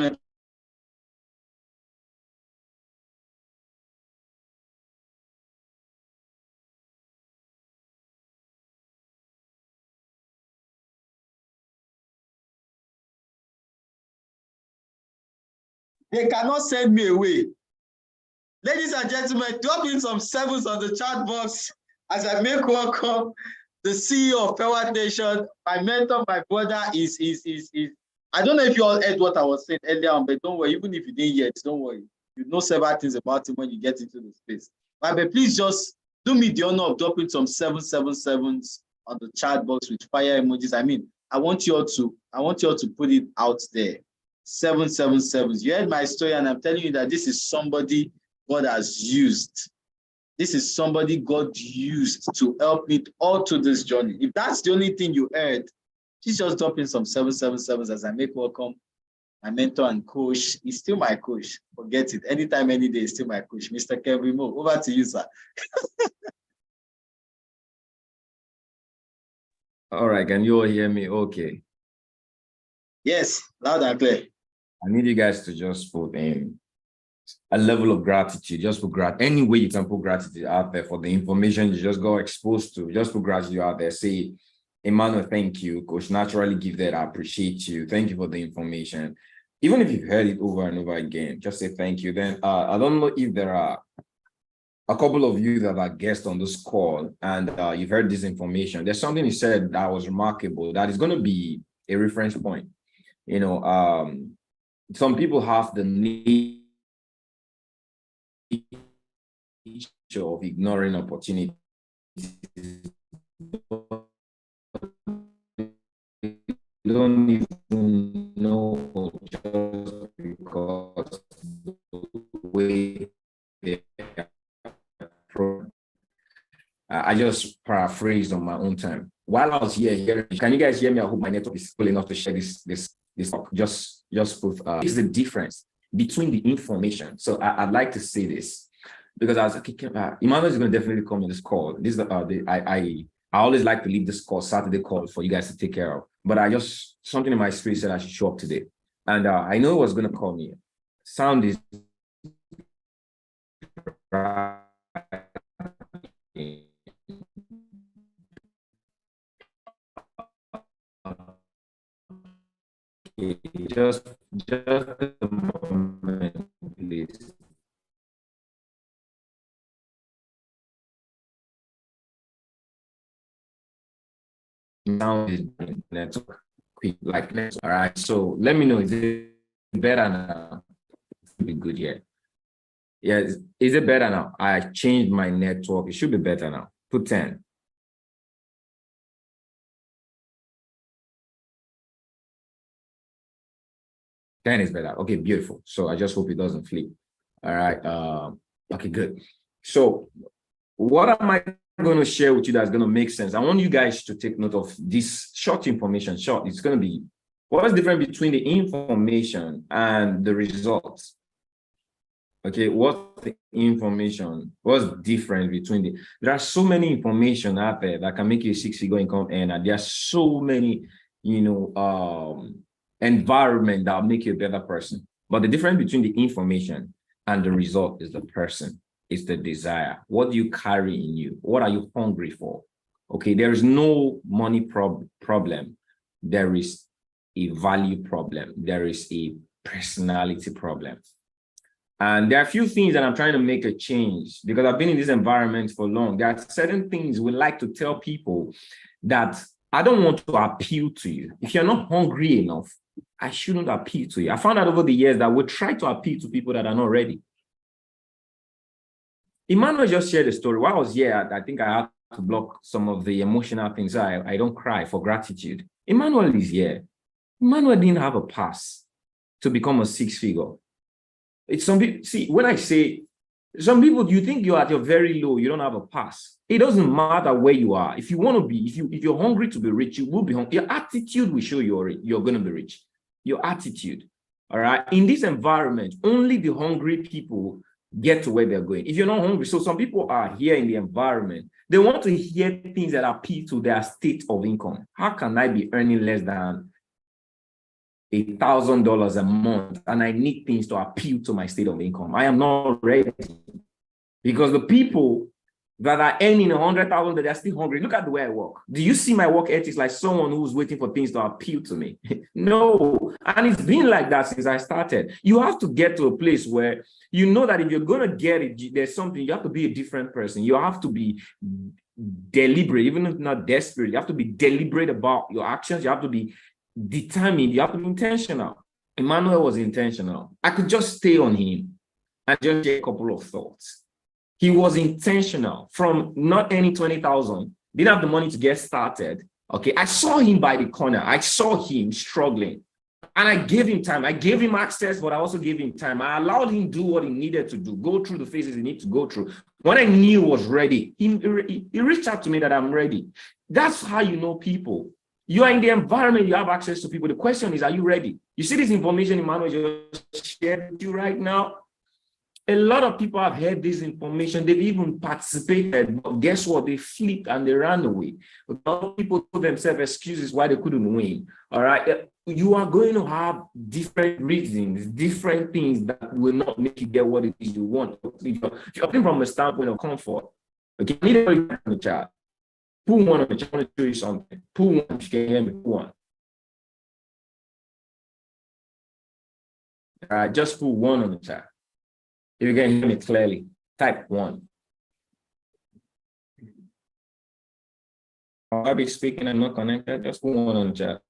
cannot send me away. Ladies and gentlemen, drop in some sevens on the chat box as I make welcome the CEO of Pearl Nation. My mentor, my brother is. I don't know if you all heard what I was saying earlier on, but don't worry. Even if you didn't hear it, don't worry. You know several things about him when you get into the space. But please just do me the honor of dropping some 777s on the chat box with fire emojis. I mean, I want you all to put it out there. 777s. You heard my story, and I'm telling you that this is somebody God has used. This is somebody God used to help me all to this journey. If that's the only thing you heard, please just drop in some 777s as I make welcome my mentor and coach. He's still my coach. Forget it. Anytime, any day, he's still my coach. Mr. Kevin Mo, over to you, sir. All right, can you all hear me? Okay. Yes, loud and clear. I need you guys to just put in a level of gratitude. Just put any way you can put gratitude out there for the information you just got exposed to. Just put gratitude out there. Say, Emmanuel, thank you. Coach Naturally give that. I appreciate you. Thank you for the information. Even if you've heard it over and over again, just say thank you. Then I don't know if there are a couple of you that are guests on this call and you've heard this information. There's something you said that was remarkable that is going to be a reference point. You know, some people have the need of ignoring opportunities. You don't even know just because the way they are. I just paraphrased on my own time. While I was here, can you guys hear me? I hope my network is cool enough to share this talk. Just put is the difference between the information. So I'd like to say this because I was okay. Emmanuel is going to definitely come on this call. This I always like to leave this call, Saturday call, for you guys to take care of. But I just something in my spirit said I should show up today, and I know it was going to call me. Sound is right. Just a moment, please. Now is network quick like this. All right. So let me know, is it better now? It should be good here. Yeah, is it better now? I changed my network. It should be better now. Put 10. Ten is better. Okay, beautiful. So I just hope it doesn't flip. All right. Okay, good. So what am I going to share with you that's going to make sense? I want you guys to take note of this short information. Short. It's going to be what is different between the information and the results. Okay, what's the information? What's different between there are so many information out there that can make you a six-figure income earner. There are so many, environment that will make you a better person. But the difference between the information and the result is the person, is the desire. What do you carry in you? What are you hungry for? Okay, there is no money problem. There is a value problem. There is a personality problem. And there are a few things that I'm trying to make a change because I've been in this environment for long. There are certain things we like to tell people that I don't want to appeal to you. If you're not hungry enough, I shouldn't appeal to you. I found out over the years that we try to appeal to people that are not ready. Emmanuel just shared a story. While I was here, I think I had to block some of the emotional things. I don't cry for gratitude. Emmanuel is here. Emmanuel didn't have a pass to become a six-figure. It's some people, see, when I say, some people, you think you're at your very low, you don't have a pass. It doesn't matter where you are. If you want to be, if you're hungry to be rich, you will be hungry. Your attitude will show you're going to be rich. Your attitude, all right? In this environment, only the hungry people get to where they're going. If you're not hungry, so some people are here in the environment, they want to hear things that appeal to their state of income. How can I be earning less than $1,000 a month and I need things to appeal to my state of income? I am not ready, because the people that are earning $100,000, that are still hungry. Look at the way I work. Do you see my work ethics like someone who's waiting for things to appeal to me? No. And it's been like that since I started. You have to get to a place where you know that if you're going to get it, there's something, you have to be a different person. You have to be deliberate, even if not desperate. You have to be deliberate about your actions. You have to be determined. You have to be intentional. Emmanuel was intentional. I could just stay on him and just get a couple of thoughts. He was intentional from not earning 20,000, didn't have the money to get started. Okay, I saw him by the corner. I saw him struggling, and I gave him time. I gave him access, but I also gave him time. I allowed him to do what he needed to do, go through the phases he needed to go through. When I knew he was ready, he reached out to me that I'm ready. That's how you know people. You are in the environment, you have access to people. The question is, are you ready? You see this information Emmanuel just shared with you right now? A lot of people have heard this information. They've even participated, but guess what? They flipped and they ran away. A lot of people told themselves excuses why they couldn't win. All right. You are going to have different reasons, different things that will not make you get what it is you want. If you're coming from a standpoint of comfort, okay, I need everybody in the chat. Put one on the chat. I want to show you something. Put one if you can hear me. Put one. All right, just put one on the chat. If you can hear me clearly, type one. I'll be speaking and not connected. Just put one on the chat.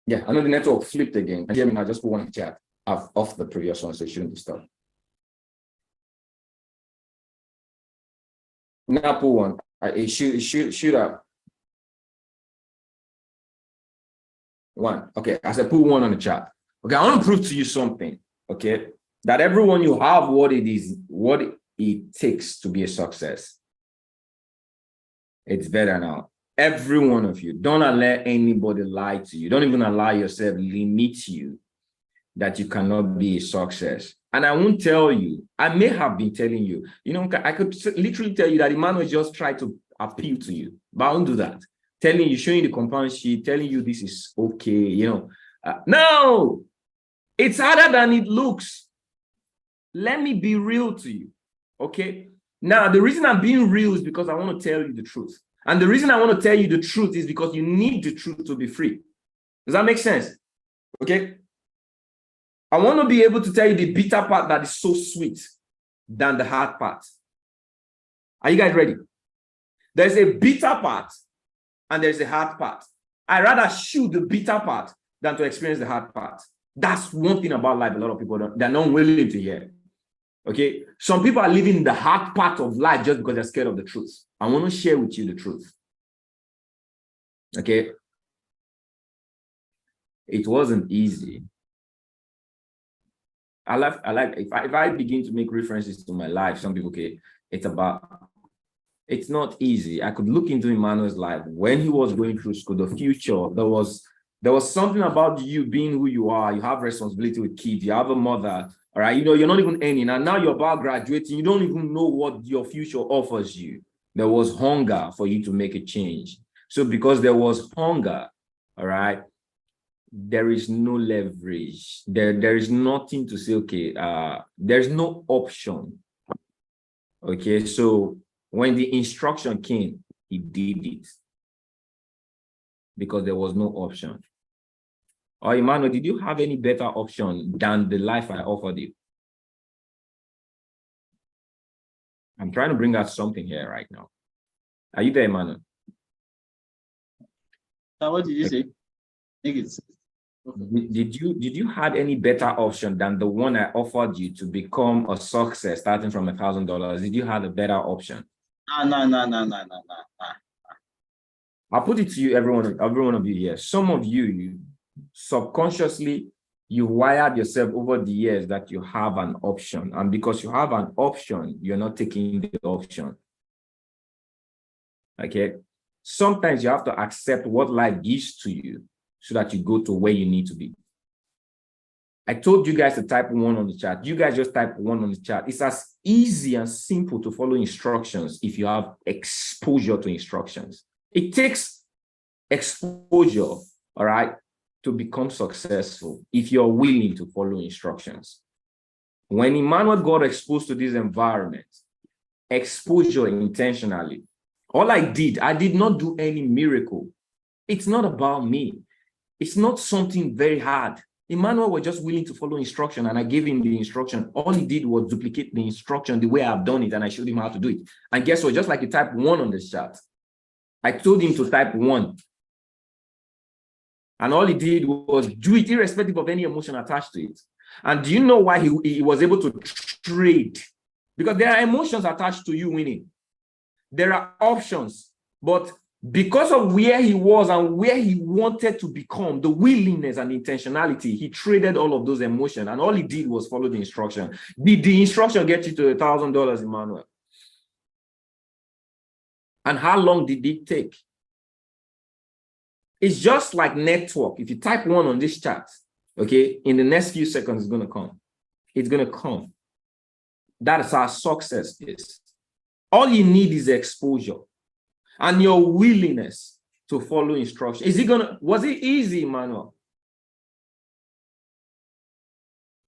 Yeah, I know the network flipped again. And hear me now, just put one in the chat. I've off the previous one, so it shouldn't disturb. Now put one. It should up. One. Okay, I said put one on the chat. Okay, I want to prove to you something. Okay, that everyone, you have what it is, what it takes to be a success. It's better now. Every one of you, don't allow anybody lie to you. Don't even allow yourself limit you that you cannot be a success. And I won't tell you, I may have been telling you, I could literally tell you that Emmanuel just tried to appeal to you, but I won't do that. Telling you, showing the compound sheet, telling you this is okay, no, it's harder than it looks. Let me be real to you, okay? Now, the reason I'm being real is because I want to tell you the truth. And the reason I want to tell you the truth is because you need the truth to be free. Does that make sense? Okay. I want to be able to tell you the bitter part that is so sweet than the hard part. Are you guys ready? There's a bitter part and there's a hard part. I'd rather shoot the bitter part than to experience the hard part. That's one thing about life a lot of people they're not willing to hear. Okay, some people are living the hard part of life just because they're scared of the truth. I want to share with you the truth. Okay, it wasn't easy. I like if I begin to make references to my life, some people, okay, it's not easy. I could look into Emmanuel's life when he was going through school, the future. There was something about you being who you are. You have responsibility with kids. You have a mother. All right, you're not even earning, and now you're about graduating. You don't even know what your future offers you. There was hunger for you to make a change. So because there was hunger, all right, there is no leverage. There is nothing to say, okay, there's no option. Okay, so when the instruction came, he did it because there was no option. Or Emmanuel, did you have any better option than the life I offered you? I'm trying to bring out something here right now. Are you there, Emmanuel? What did you say? I think it's Did you have any better option than the one I offered you to become a success starting from $1,000? Did you have a better option? No. I'll put it to you, every one of you here. Some of you subconsciously, you wired yourself over the years that you have an option. And because you have an option, you're not taking the option. Okay? Sometimes you have to accept what life gives to you so that you go to where you need to be. I told you guys to type 1 on the chat. You guys just type 1 on the chat. It's as easy and simple to follow instructions if you have exposure to instructions. It takes exposure, all right, to become successful if you're willing to follow instructions. When Emmanuel got exposed to this environment, exposure intentionally, all I did not do any miracle. It's not about me. It's not something very hard. Emmanuel was just willing to follow instruction, and I gave him the instruction. All he did was duplicate the instruction the way I've done it, and I showed him how to do it. And guess what? Just like you type 1 on this chat, I told him to type 1. And all he did was do it irrespective of any emotion attached to it. And do you know why he was able to trade? Because there are emotions attached to you winning. There are options, but because of where he was and where he wanted to become, the willingness and intentionality, he traded all of those emotions, and all he did was follow the instruction. Did the instruction get you to $1,000, Emmanuel? And how long did it take? It's just like network. If you type 1 on this chat, okay, in the next few seconds, it's going to come. It's going to come. That is how success is. All you need is exposure and your willingness to follow instruction. Was it easy, Emmanuel?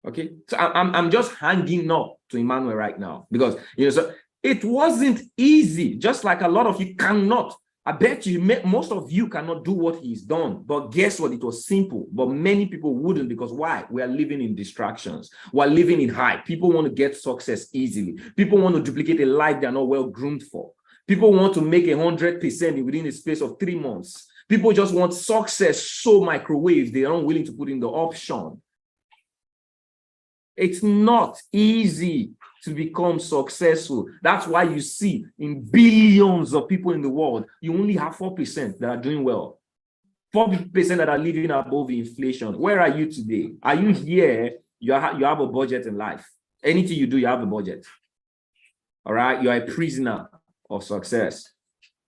Okay, so I'm just hanging up to Emmanuel right now because, so it wasn't easy, just like a lot of you cannot. I bet you most of you cannot do what he's done, but guess what? It was simple, but many people wouldn't, because why? We are living in distractions. We're living in hype. People want to get success easily. People want to duplicate a life they're not well groomed for. People want to make 100% within the space of 3 months. People just want success so microwave, they are unwilling to put in the option. It's not easy to become successful. That's why you see in billions of people in the world, you only have 4% that are doing well. 4% that are living above inflation. Where are you today? Are you here? You have a budget in life. Anything you do, you have a budget. All right? You are a prisoner of success.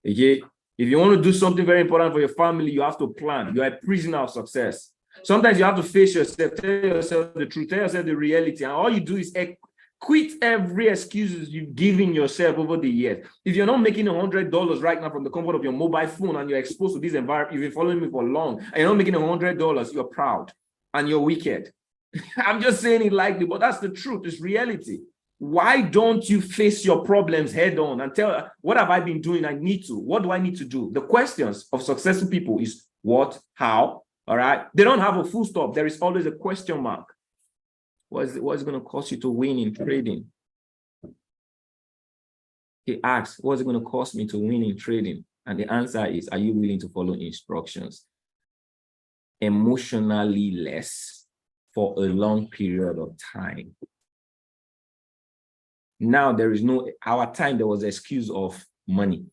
Okay? If you want to do something very important for your family, you have to plan. You are a prisoner of success. Sometimes you have to face yourself, tell yourself the truth, tell yourself the reality, and all you do is quit every excuses you've given yourself over the years. If you're not making $100 right now from the comfort of your mobile phone and you're exposed to this environment, you've been following me for long, and you're not making $100, you're proud and you're wicked. I'm just saying it lightly, but that's the truth. It's reality. Why don't you face your problems head on and tell, what have I been doing? I need to. What do I need to do? The questions of successful people is what, how, all right? They don't have a full stop. There is always a question mark. What is it going to cost you to win in trading? He asks, what's it going to cost me to win in trading? And the answer is, are you willing to follow instructions? Emotionally less for a long period of time. Now there is no, our time, there was an excuse of money.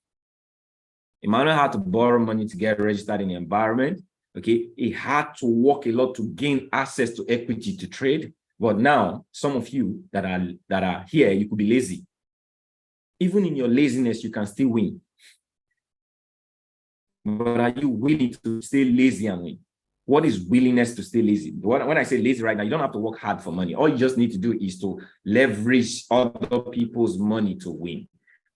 Emmanuel had to borrow money to get registered in the environment. Okay, he had to work a lot to gain access to equity to trade. But now, some of you that are here, you could be lazy. Even in your laziness, you can still win. But are you willing to stay lazy and win? What is willingness to stay lazy? When I say lazy right now, you don't have to work hard for money. All you just need to do is to leverage other people's money to win.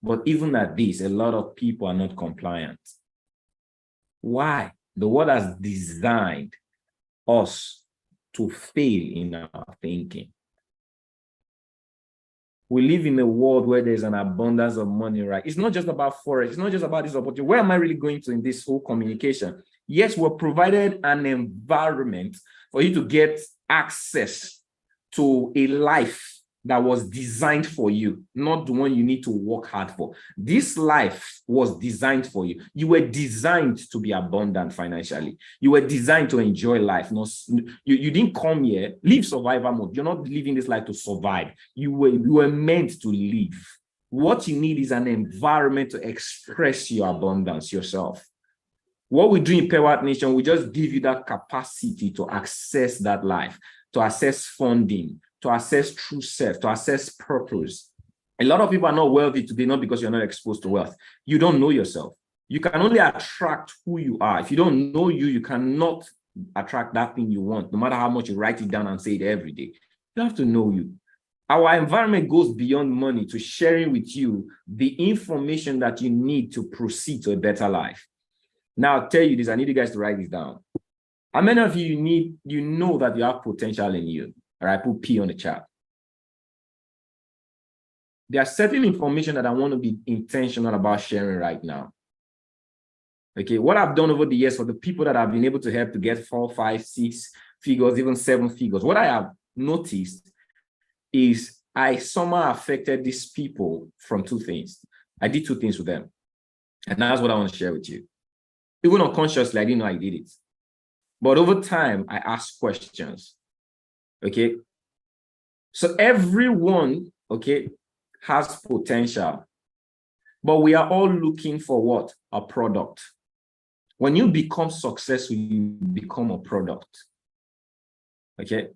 But even at this, a lot of people are not compliant. Why? The world has designed us to fail in our thinking. We live in a world where there's an abundance of money, right? It's not just about forex. It's not just about this opportunity. Where am I really going to in this whole communication? Yes, we're provided an environment for you to get access to a life that was designed for you, not the one you need to work hard for. This life was designed for you. You were designed to be abundant financially. You were designed to enjoy life. You didn't come here, live survival mode. You're not living this life to survive. You were meant to live. What you need is an environment to express your abundance yourself. What we do in Pearl Nation, we just give you that capacity to access that life, to access funding, to access true self, to access purpose. A lot of people are not wealthy today, not because you're not exposed to wealth. You don't know yourself. You can only attract who you are. If you don't know you, you cannot attract that thing you want, no matter how much you write it down and say it every day. You have to know you. Our environment goes beyond money to sharing with you the information that you need to proceed to a better life. Now, I'll tell you this, I need you guys to write this down. How many of you know that you have potential in you? All right, put P on the chat. There are certain information that I want to be intentional about sharing right now. Okay, what I've done over the years for the people that I've been able to help to get 4, 5, 6 figures, even 7 figures, what I have noticed is I somehow affected these people from 2 things. I did 2 things with them. And that's what I want to share with you. Even unconsciously, I didn't know I did it. But over time, I asked questions. Okay, so everyone, okay, has potential, but we are all looking for what? A product. When you become successful, you become a product. Okay,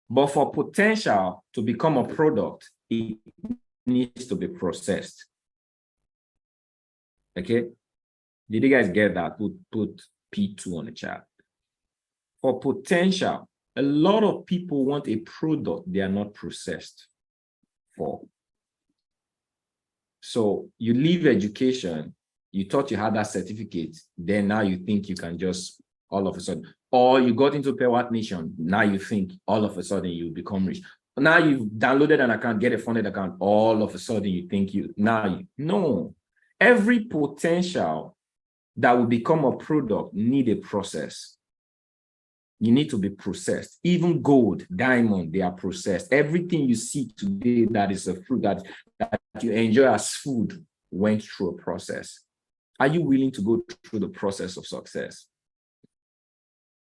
but for potential to become a product, it needs to be processed. Okay, did you guys get that? Put P2 on the chat. For potential, a lot of people want a product they are not processed for. So you leave education, you thought you had that certificate, then now you think you can just all of a sudden, or you got into Pearl Nation, now you think all of a sudden you become rich. Now you've downloaded an account, get a funded account, all of a sudden you think no. Every potential that will become a product need a process. You need to be processed. Even gold, diamond, they are processed. Everything you see today that is a fruit that you enjoy as food went through a process. Are you willing to go through the process of success?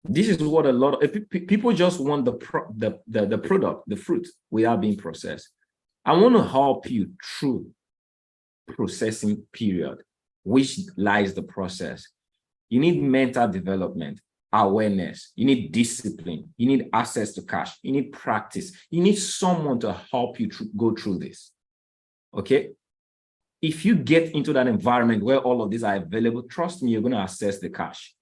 This is what a lot of people just want the product, the fruit without being processed. I want to help you through processing period, which lies the process. You need mental development, awareness, you need discipline, you need access to cash, you need practice, you need someone to help you go through this. Okay, if you get into that environment where all of these are available, trust me, you're going to access the cash.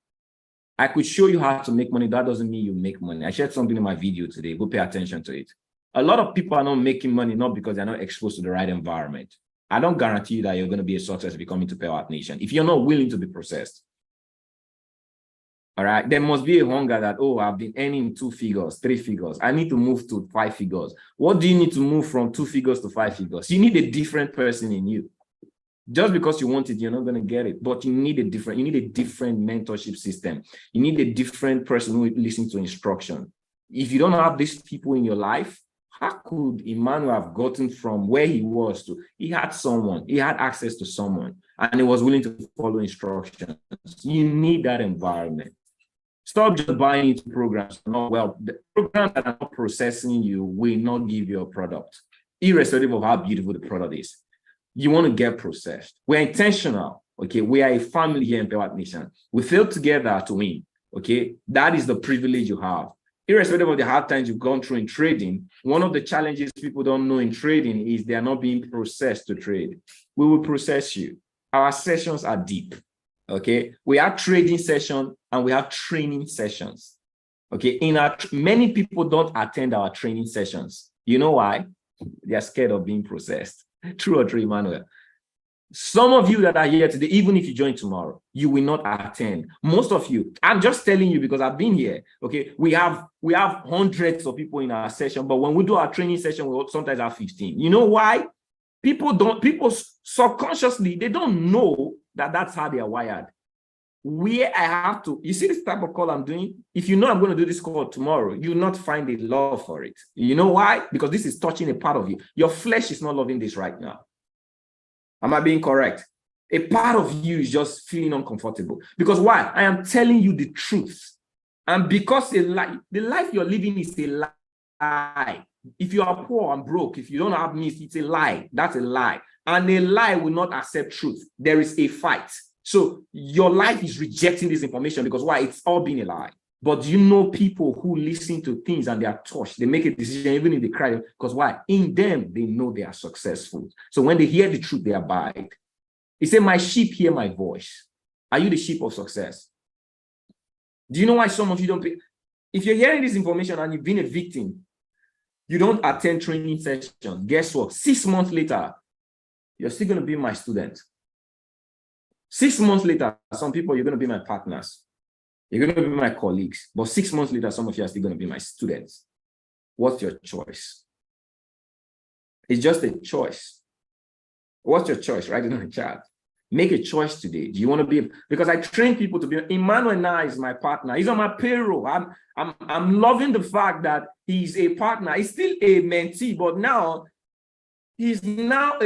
I could show you how to make money. That doesn't mean you make money. I shared something in my video today. Go pay attention to it. A lot of people are not making money not because they're not exposed to the right environment. I don't guarantee you that you're going to be a success if you come into Pearl Nation if you're not willing to be processed. All right, there must be a hunger that, oh, I've been earning 2 figures, 3 figures. I need to move to 5 figures. What do you need to move from 2 figures to 5 figures? You need a different person in you. Just because you want it, you're not going to get it. But you need a different mentorship system. You need a different person who listens to instruction. If you don't have these people in your life, how could Emmanuel have gotten from where he was to? He had someone, he had access to someone, and he was willing to follow instructions. You need that environment. Stop just buying into programs. The programs that are not processing you will not give you a product. irrespective of how beautiful the product is. You want to get processed. We're intentional. Okay, we are a family here in Empowered Nation. We fail together to win. Okay, that is the privilege you have. Irrespective of the hard times you've gone through in trading, one of the challenges people don't know in trading is they are not being processed to trade. We will process you. Our sessions are deep. Okay, we have trading sessions and we have training sessions. Okay, many people don't attend our training sessions. You know why? They are scared of being processed. True or true, Emmanuel? Some of you that are here today, even if you join tomorrow, you will not attend. Most of you, I'm just telling you because I've been here. Okay, we have hundreds of people in our session, but when we do our training session, we sometimes have 15. You know why? People subconsciously, they don't know that that's how they are wired. Where I have to, you see this type of call I'm doing? If you know I'm going to do this call tomorrow, you will not find a love for it. You know why? Because this is touching a part of you. Your flesh is not loving this right now. Am I being correct? A part of you is just feeling uncomfortable. Because why? I am telling you the truth. And because the life you're living is a lie. If you are poor and broke, if you don't have means, it's a lie. That's a lie. And a lie will not accept truth. There is a fight. So your life is rejecting this information because why? It's all been a lie. But you know people who listen to things and they are touched. They make a decision even if they cry. Because why? In them, they know they are successful. So when they hear the truth, they abide. He said, my sheep hear my voice. Are you the sheep of success? Do you know why some of you don't pay? If you're hearing this information and you've been a victim, you don't attend training session. Guess what? 6 months later, you're still going to be my student. 6 months later, some people, you're going to be my partners. You're going to be my colleagues. But 6 months later, some of you are still going to be my students. What's your choice? It's just a choice. What's your choice? Write it in the chat. Make a choice today. Do you want to be? Because I train people to be. Emmanuel now is my partner. He's on my payroll. I'm loving the fact that he's a partner. He's still a mentee, but now he's now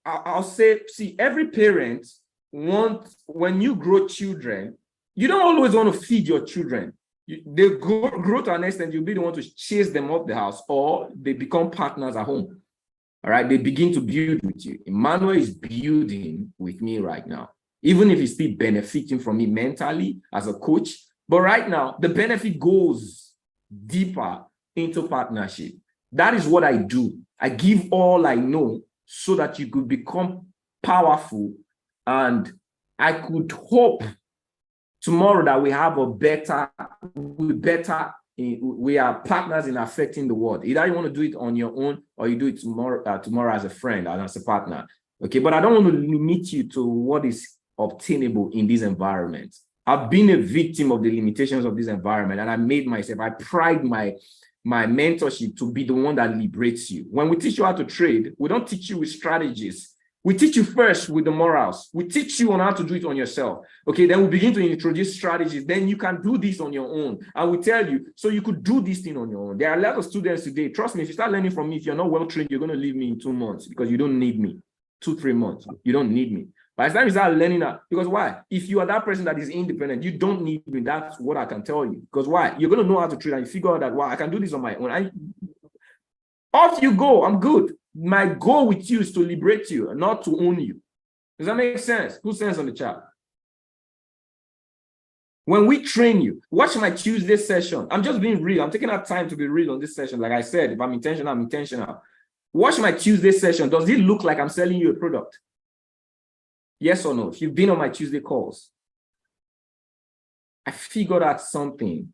I'll say, see, every parent wants, when you grow children, you don't always want to feed your children. They grow to an extent, you'll be the one to chase them off the house, or they become partners at home. All right, they begin to build with you. Emmanuel is building with me right now, even if he's still benefiting from me mentally as a coach. But right now, the benefit goes deeper into partnership. That is what I do. I give all I know so that you could become powerful. And I could hope tomorrow that we have we are partners in affecting the world. Either you want to do it on your own or you do it tomorrow as a friend and as a partner. Okay, but I don't want to limit you to what is obtainable in this environment. I've been a victim of the limitations of this environment, and I pride my mentorship to be the one that liberates you. When we teach you how to trade, we don't teach you with strategies. We teach you first with the morals. We teach you on how to do it on yourself. Okay, then we begin to introduce strategies. Then you can do this on your own. And we tell you, so you could do this thing on your own. There are a lot of students today. Trust me, if you start learning from me, if you're not well trained, you're going to leave me in 2 months because you don't need me. 2-3 months. You don't need me. By the time you start learning that, because why? If you are that person that is independent, you don't need me. That's what I can tell you. Because why? You're going to know how to trade and you figure out that, wow, I can do this on my own. Off you go. I'm good. My goal with you is to liberate you, not to own you. Does that make sense? Who sends on the chat? When we train you, watch my Tuesday session. I'm just being real. I'm taking that time to be real on this session. Like I said, if I'm intentional, I'm intentional. Watch my Tuesday session. Does it look like I'm selling you a product? Yes or no? If you've been on my Tuesday calls, I figured out something.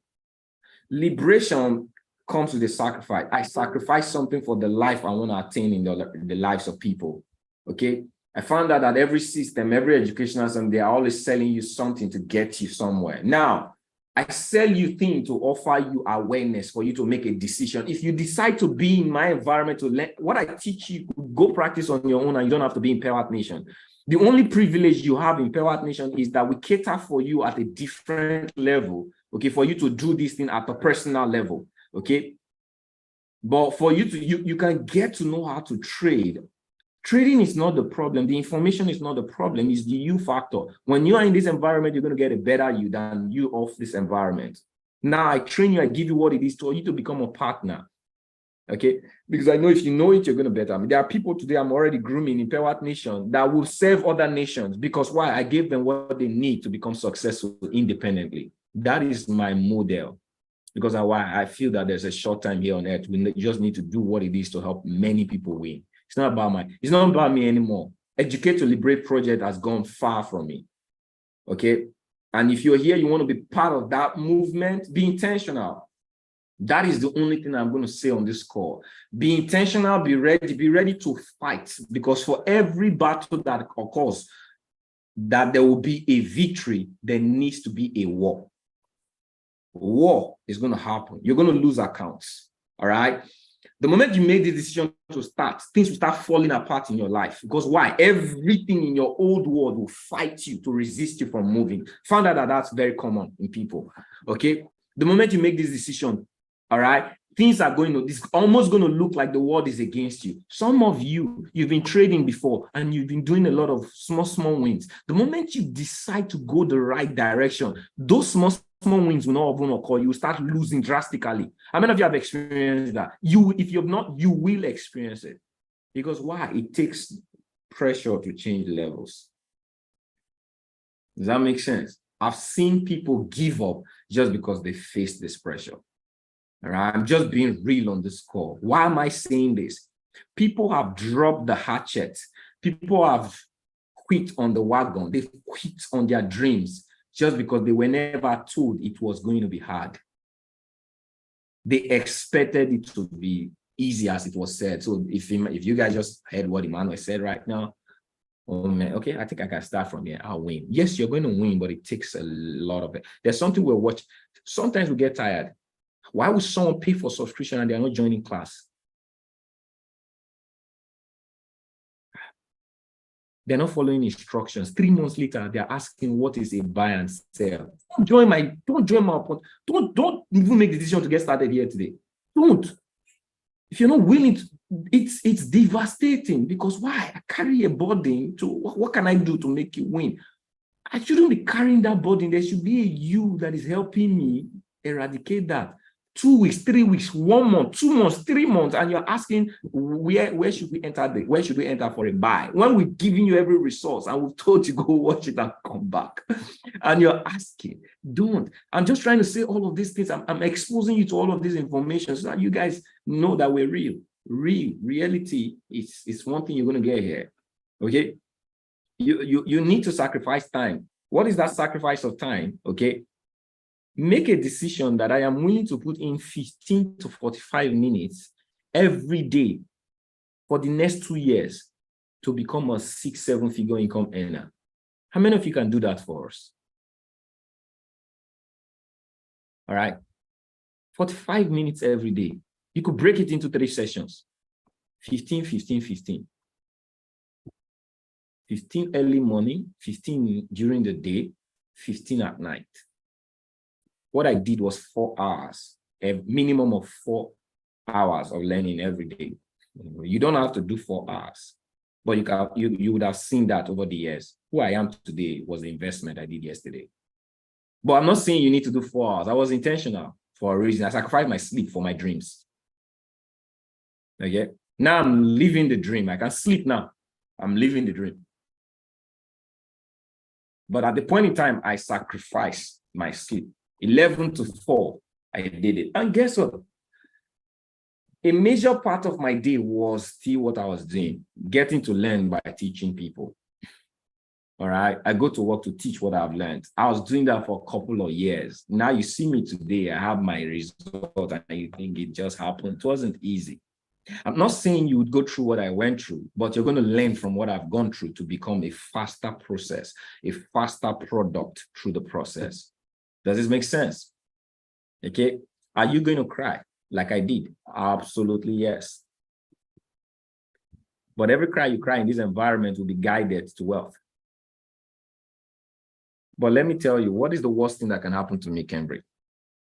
Liberation comes with a sacrifice. I sacrifice something for the life I want to attain in the lives of people. Okay. I found out that every system, every educational system, they are always selling you something to get you somewhere. Now, I sell you things to offer you awareness for you to make a decision. If you decide to be in my environment to learn what I teach you, go practice on your own, and you don't have to be in Empowered Nation. The only privilege you have in Empowered Nation is that we cater for you at a different level. Okay, for you to do this thing at a personal level. Okay, but for you to you can get to know how to trade. Trading is not the problem. The information is not the problem. It's the you factor. When you are in this environment, you're going to get a better you than you of this environment. Now I train you. I give you what it is to you to become a partner. Okay, because I know if you know it, you're going to better. I mean, there are people today I'm already grooming in Pewat Nation that will serve other nations because why? I gave them what they need to become successful independently. That is my model. Because I feel that there's a short time here on earth. We just need to do what it is to help many people win. It's not about me anymore. Educate to Liberate project has gone far from me. Okay. And if you're here, you want to be part of that movement, be intentional. That is the only thing I'm going to say on this call. Be intentional, be ready to fight. Because for every battle that occurs, that there will be a victory, there needs to be a war. War is going to happen. You're going to lose accounts. All right. The moment you make the decision to start, things will start falling apart in your life. Because why? Everything in your old world will fight you to resist you from moving. Found out that that's very common in people. Okay. The moment you make this decision, all right, things are it's almost going to look like the world is against you. Some of you've been trading before and you've been doing a lot of small wins. The moment you decide to go the right direction, those small wins will not even occur. You will start losing drastically. How many of you have experienced that? If you have not, you will experience it. Because why? It takes pressure to change levels. Does that make sense? I've seen people give up just because they faced this pressure. All right, I'm just being real on this call. Why am I saying this? People have dropped the hatchet. People have quit on the wagon. They've quit on their dreams just because they were never told it was going to be hard. They expected it to be easy as it was said. So if you guys just heard what Emmanuel said right now, oh man, okay, I think I can start from here. I'll win. Yes, you're going to win, but it takes a lot of it. There's something we're watching. Sometimes we get tired. Why would someone pay for subscription and they're not joining class? They're not following instructions. 3 months later, they're asking what is a buy and sell. Don't join my don't even make the decision to get started here today. Don't. If you're not willing to, it's devastating because why? I carry a burden to what can I do to make you win? I shouldn't be carrying that burden. There should be a you that is helping me eradicate that. 2 weeks, 3 weeks, 1 month, 2 months, 3 months, and you're asking where should we enter for a buy? When we've given you every resource and we've told you go watch it and come back, and you're asking, don't. I'm just trying to say all of these things. I'm exposing you to all of this information so that you guys know that we're real. Reality is one thing you're going to get here. Okay, you need to sacrifice time. What is that sacrifice of time? Okay. Make a decision that I am willing to put in 15 to 45 minutes every day for the next 2 years to become a 6-7 figure income earner. How many of you can do that for us? All right. 45 minutes every day. You could break it into 3 sessions. 15, 15, 15. 15 early morning, 15 during the day, 15 at night. What I did was 4 hours, a minimum of 4 hours of learning every day. You don't have to do 4 hours, but you would have seen that over the years. Who I am today was the investment I did yesterday. But I'm not saying you need to do 4 hours. I was intentional for a reason. I sacrificed my sleep for my dreams. Okay. Now I'm living the dream. I can sleep now. I'm living the dream. But at the point in time, I sacrificed my sleep. 11 to 4, I did it. And guess what? A major part of my day was still what I was doing, getting to learn by teaching people. All right. I go to work to teach what I've learned. I was doing that for a couple of years. Now you see me today, I have my result and you think it just happened. It wasn't easy. I'm not saying you would go through what I went through, but you're going to learn from what I've gone through to become a faster process, a faster product through the process. Does this make sense? Okay. Are you going to cry like I did? Absolutely, yes. But every cry you cry in this environment will be guided to wealth. But let me tell you, what is the worst thing that can happen to me, Cambridge?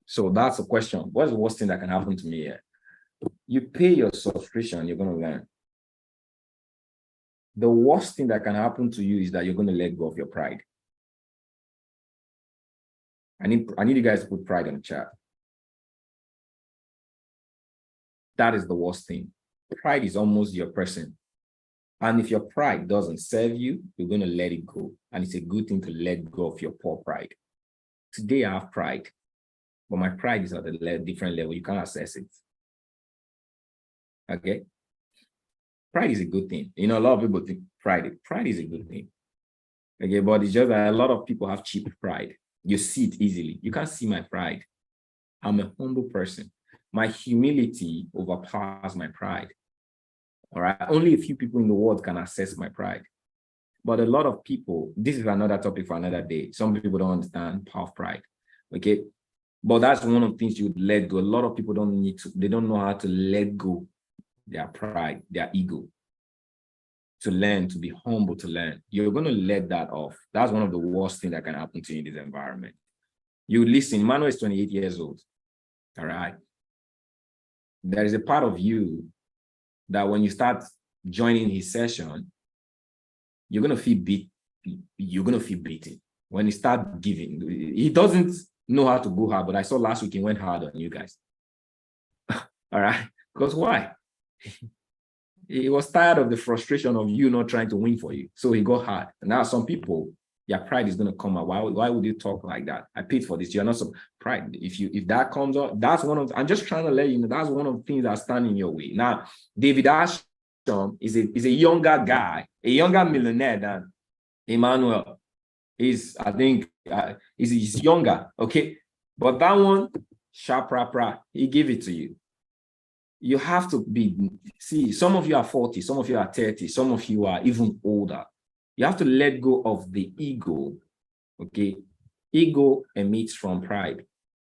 So that's a question. What's the worst thing that can happen to me here? You pay your subscription, you're going to learn. The worst thing that can happen to you is that you're going to let go of your pride. I need you guys to put pride in the chat. That is the worst thing. Pride is almost your person. And if your pride doesn't serve you, you're going to let it go. And it's a good thing to let go of your poor pride. Today, I have pride, but my pride is at a different level. You can't access it. Okay? Pride is a good thing. You know, a lot of people think pride is a good thing. Okay, but it's just that a lot of people have cheap pride. You see it easily. You can't see my pride. I'm a humble person. My humility overpowers my pride. All right. Only a few people in the world can assess my pride. But a lot of people, this is another topic for another day. Some people don't understand power of pride. Okay. But that's one of the things you would let go. A lot of people they don't know how to let go their pride, their ego, to learn, to be humble, to learn. You're going to let that off. That's one of the worst things that can happen to you in this environment. You listen, Manuel is 28 years old. All right. There is a part of you that when you start joining his session, you're going to feel beaten. When he start giving, he doesn't know how to go hard, but I saw last week he went hard on you guys. All right. Because why? He was tired of the frustration of you not trying to win for you. So he got hard. And now some people, your pride is going to come out. Why would you talk like that? I paid for this. You're not so pride. If that comes up, that's one of, I'm just trying to let you know, that's one of the things that stand in your way. Now, David Ashton is a younger guy, a younger millionaire than Emmanuel. He's younger. Okay. But that one, sharp, he gave it to you. You have to see, some of you are 40, some of you are 30, some of you are even older. You have to let go of the ego, okay? Ego emits from pride.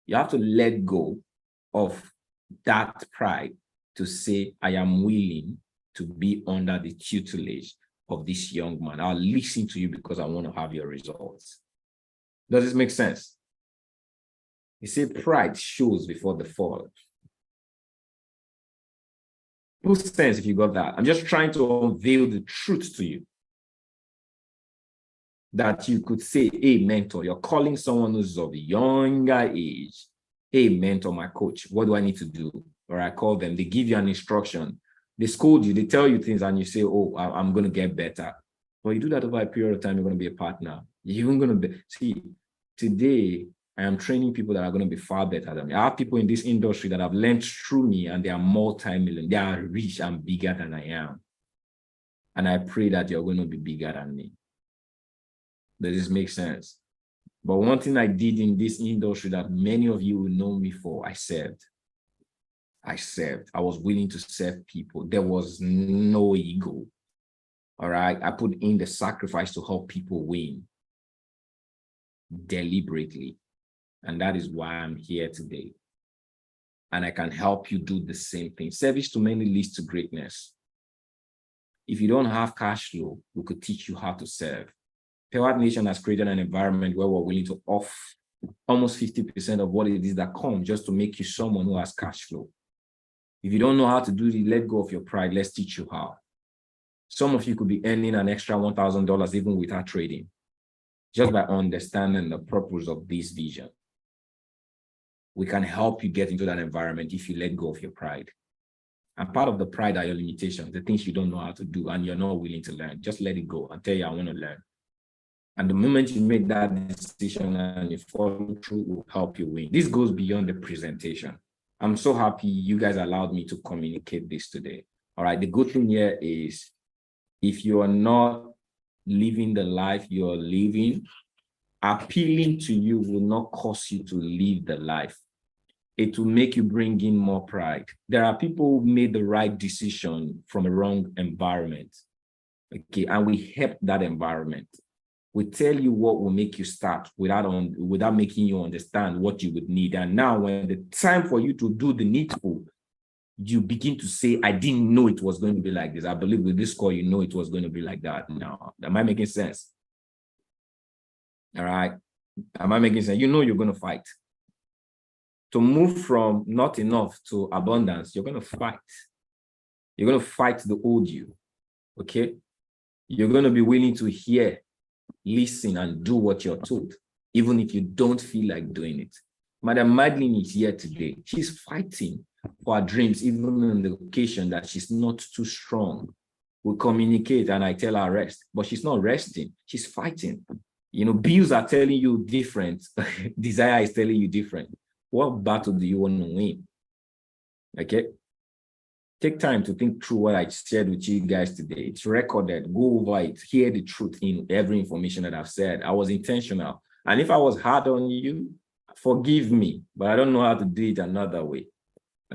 You have to let go of that pride to say, I am willing to be under the tutelage of this young man. I'll listen to you because I want to have your results. Does this make sense? You see, pride shows before the fall. No sense if you got that. I'm just trying to unveil the truth to you. That you could say, hey, mentor, you're calling someone who's of a younger age. Hey, mentor, my coach, what do I need to do? Or I call them, they give you an instruction. They scold you, they tell you things, and you say, oh, I'm going to get better. But you do that over a period of time, you're going to be a partner. You're even going to be, see, today, I am training people that are going to be far better than me. I have people in this industry that have learned through me, and they are multi-million. They are rich and bigger than I am. And I pray that you're going to be bigger than me. Does this make sense? But one thing I did in this industry that many of you will know me for, I served. I was willing to serve people. There was no ego. All right. I put in the sacrifice to help people win deliberately. And that is why I'm here today. And I can help you do the same thing. Service to many leads to greatness. If you don't have cash flow, we could teach you how to serve. Pewat Nation has created an environment where we're willing to off almost 50% of what it is that comes just to make you someone who has cash flow. If you don't know how to do it, let go of your pride. Let's teach you how. Some of you could be earning an extra $1,000 even without trading, just by understanding the purpose of this vision. We can help you get into that environment if you let go of your pride. And part of the pride are your limitations, the things you don't know how to do and you're not willing to learn. Just let it go and tell you, I want to learn. And the moment you make that decision and you follow through, will help you win. This goes beyond the presentation. I'm so happy you guys allowed me to communicate this today. All right. The good thing here is if you are not living the life you're living, appealing to you will not cause you to live the life. It will make you bring in more pride. There are people who made the right decision from a wrong environment. Okay. And we help that environment. We tell you what will make you start without making you understand what you would need. And now when the time for you to do the needful, you begin to say, I didn't know it was going to be like this. I believe with this call, you know it was going to be like that. Now, am I making sense? All right. Am I making sense? You know you're going to fight. To move from not enough to abundance, you're going to fight. You're going to fight the old you. Okay? You're going to be willing to hear, listen, and do what you're told, even if you don't feel like doing it. Madam Madeline is here today. She's fighting. for her dreams, even on the occasion that she's not too strong. We communicate and I tell her rest, but she's not resting, she's fighting. You know, bills are telling you different. Desire is telling you different. What battle do you want to win? Okay. Take time to think through what I shared with you guys today. It's recorded. Go over it. Hear the truth in every information that I've said. I was intentional. And if I was hard on you, forgive me, but I don't know how to do it another way.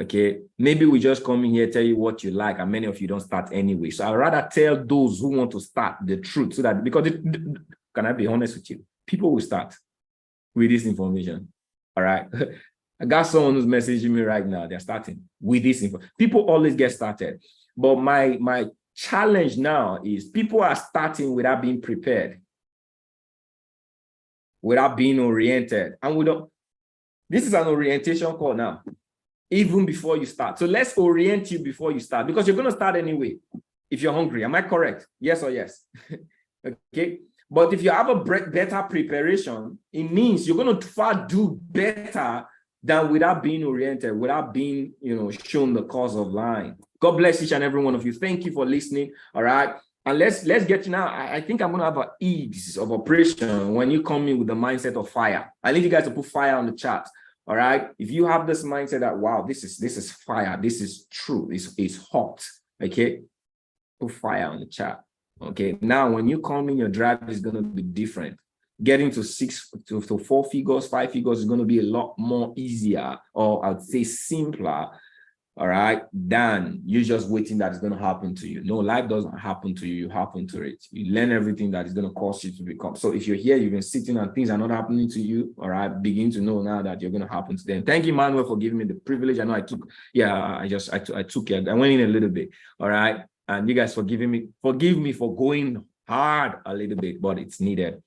Okay. Maybe we just come in here, tell you what you like, and many of you don't start anyway. So I'd rather tell those who want to start the truth so that, because can I be honest with you? People will start with this information. All right. I got someone who's messaging me right now. They're starting with this info. People always get started. But my challenge now is people are starting without being prepared, without being oriented. And we don't, this is an orientation call now, even before you start. So let's orient you before you start, because you're going to start anyway if you're hungry. Am I correct? Yes or yes? Okay. But if you have a better preparation, it means you're going to far do better than without being oriented, without being, shown the cause of line. God bless each and every one of you. Thank you for listening. All right. And let's get you now. I think I'm going to have an ease of operation when you come in with the mindset of fire. I need you guys to put fire on the chat. All right. If you have this mindset that, wow, this is fire. This is true. It's hot. Okay. Put fire on the chat. Okay, now when you come in, your drive is going to be different. Getting to 6 to 4 figures, 5 figures is going to be a lot more easier, or I'd say simpler, all right, than you just waiting that it's going to happen to you. No, life doesn't happen to you, you happen to it. You learn everything that is going to cause you to become. So if you're here, you've been sitting and things are not happening to you, all right, begin to know now that you're going to happen to them. Thank you, Manuel, for giving me the privilege. I know I took it. I went in a little bit, all right. And you guys forgive me for going hard a little bit, but it's needed.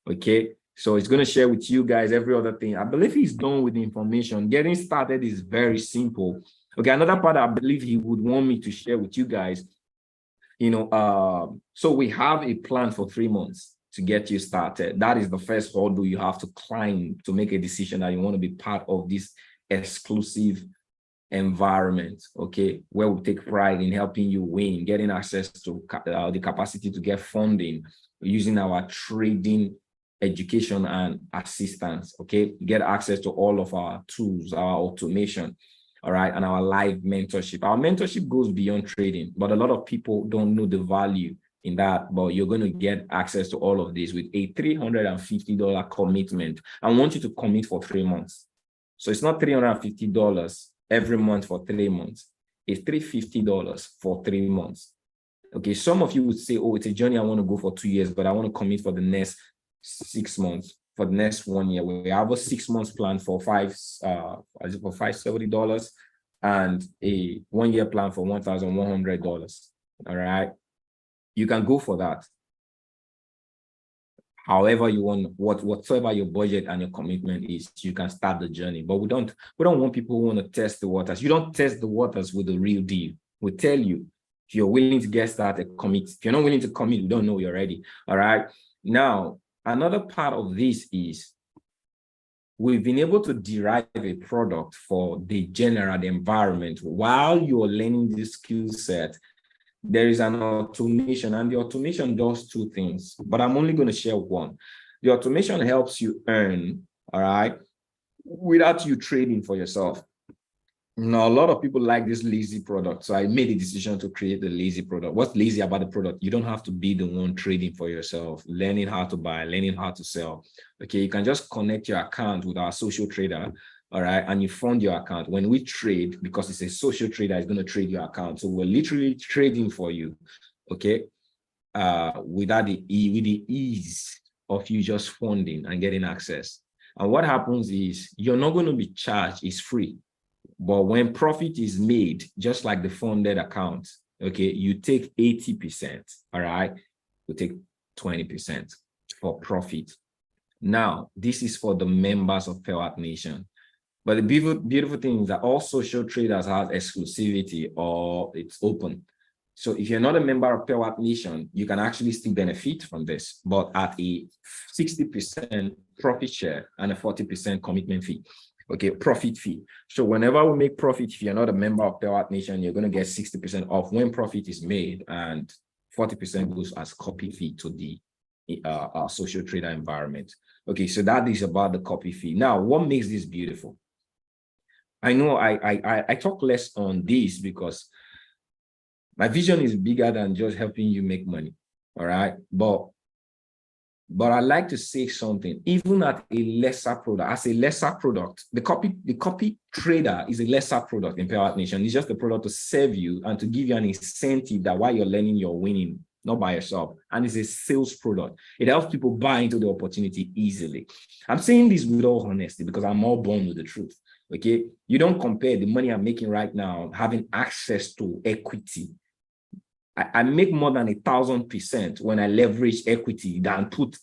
Okay. So it's going to share with you guys every other thing. I believe he's done with the information. Getting started is very simple. Okay. Another part I believe he would want me to share with you guys, so we have a plan for 3 months to get you started. That is the first hurdle you have to climb to make a decision that you want to be part of this exclusive environment, okay, where we take pride in helping you win, getting access to the capacity to get funding, using our trading education and assistance, okay, get access to all of our tools, our automation, all right, and our live mentorship. Our mentorship goes beyond trading, but a lot of people don't know the value in that, but you're going to get access to all of this with a $350 commitment. I want you to commit for 3 months. So it's not $350 every month for 3 months. It's $350 for 3 months. Okay, some of you would say, oh, it's a journey I want to go for 2 years, but I want to commit for the next 6 months, for the next 1 year. We have a 6 months plan for $570 and a 1 year plan for $1,100. All right, you can go for that. However you want, whatever your budget and your commitment is, you can start the journey. But we don't want people who want to test the waters. You don't test the waters with the real deal. We tell you, if you're willing to get started, commit. If you're not willing to commit, we don't know you're ready. All right. Now, another part of this is we've been able to derive a product for the general environment. While you're learning this skill set, there is an automation, and the automation does 2 things, but I'm only going to share one. The automation helps you earn, all right, without you trading for yourself. Now, a lot of people like this lazy product, so I made a decision to create the lazy product. What's lazy about the product? You don't have to be the one trading for yourself, learning how to buy, learning how to sell. Okay, you can just connect your account with our social trader, all right, and you fund your account. When we trade, because it's a social trader, it's going to trade your account. So we're literally trading for you, okay, with the ease of you just funding and getting access. And what happens is you're not going to be charged, it's free. But when profit is made, just like the funded account, okay, you take 80%, all right, you take 20% for profit. Now, this is for the members of Pearl Nation. But the beautiful thing is that all social traders have exclusivity, or it's open. So if you're not a member of Pearl Nation, you can actually still benefit from this, but at a 60% profit share and a 40% commitment fee. Okay, profit fee. So whenever we make profit, if you're not a member of Pearl Nation, you're going to get 60% off when profit is made, and 40% goes as copy fee to the social trader environment. Okay, so that is about the copy fee. Now, what makes this beautiful? I know I talk less on this because my vision is bigger than just helping you make money. All right, but I like to say something, even at a lesser product, as a lesser product, the copy trader is a lesser product in Pearl Nation. It's just a product to serve you and to give you an incentive that while you're learning, you're winning, not by yourself. And it's a sales product. It helps people buy into the opportunity easily. I'm saying this with all honesty because I'm all born with the truth. Okay, you don't compare the money I'm making right now, having access to equity. I make more than 1,000% when I leverage equity than put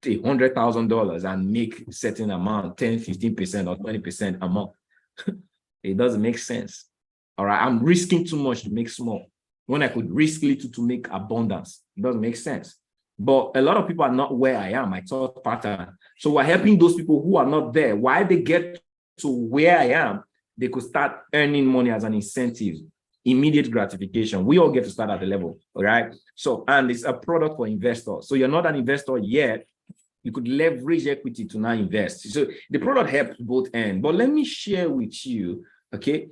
$100,000 and make a certain amount, 10, 15% or 20% a month. It doesn't make sense. All right, I'm risking too much to make small when I could risk little to make abundance. It doesn't make sense. But a lot of people are not where I am, my thought pattern. So we're helping those people who are not there. While they get to where I am, they could start earning money as an incentive. Immediate gratification. We all get to start at the level, all right? So, and it's a product for investors. So you're not an investor yet. You could leverage equity to now invest. So the product helps both ends. But let me share with you, okay,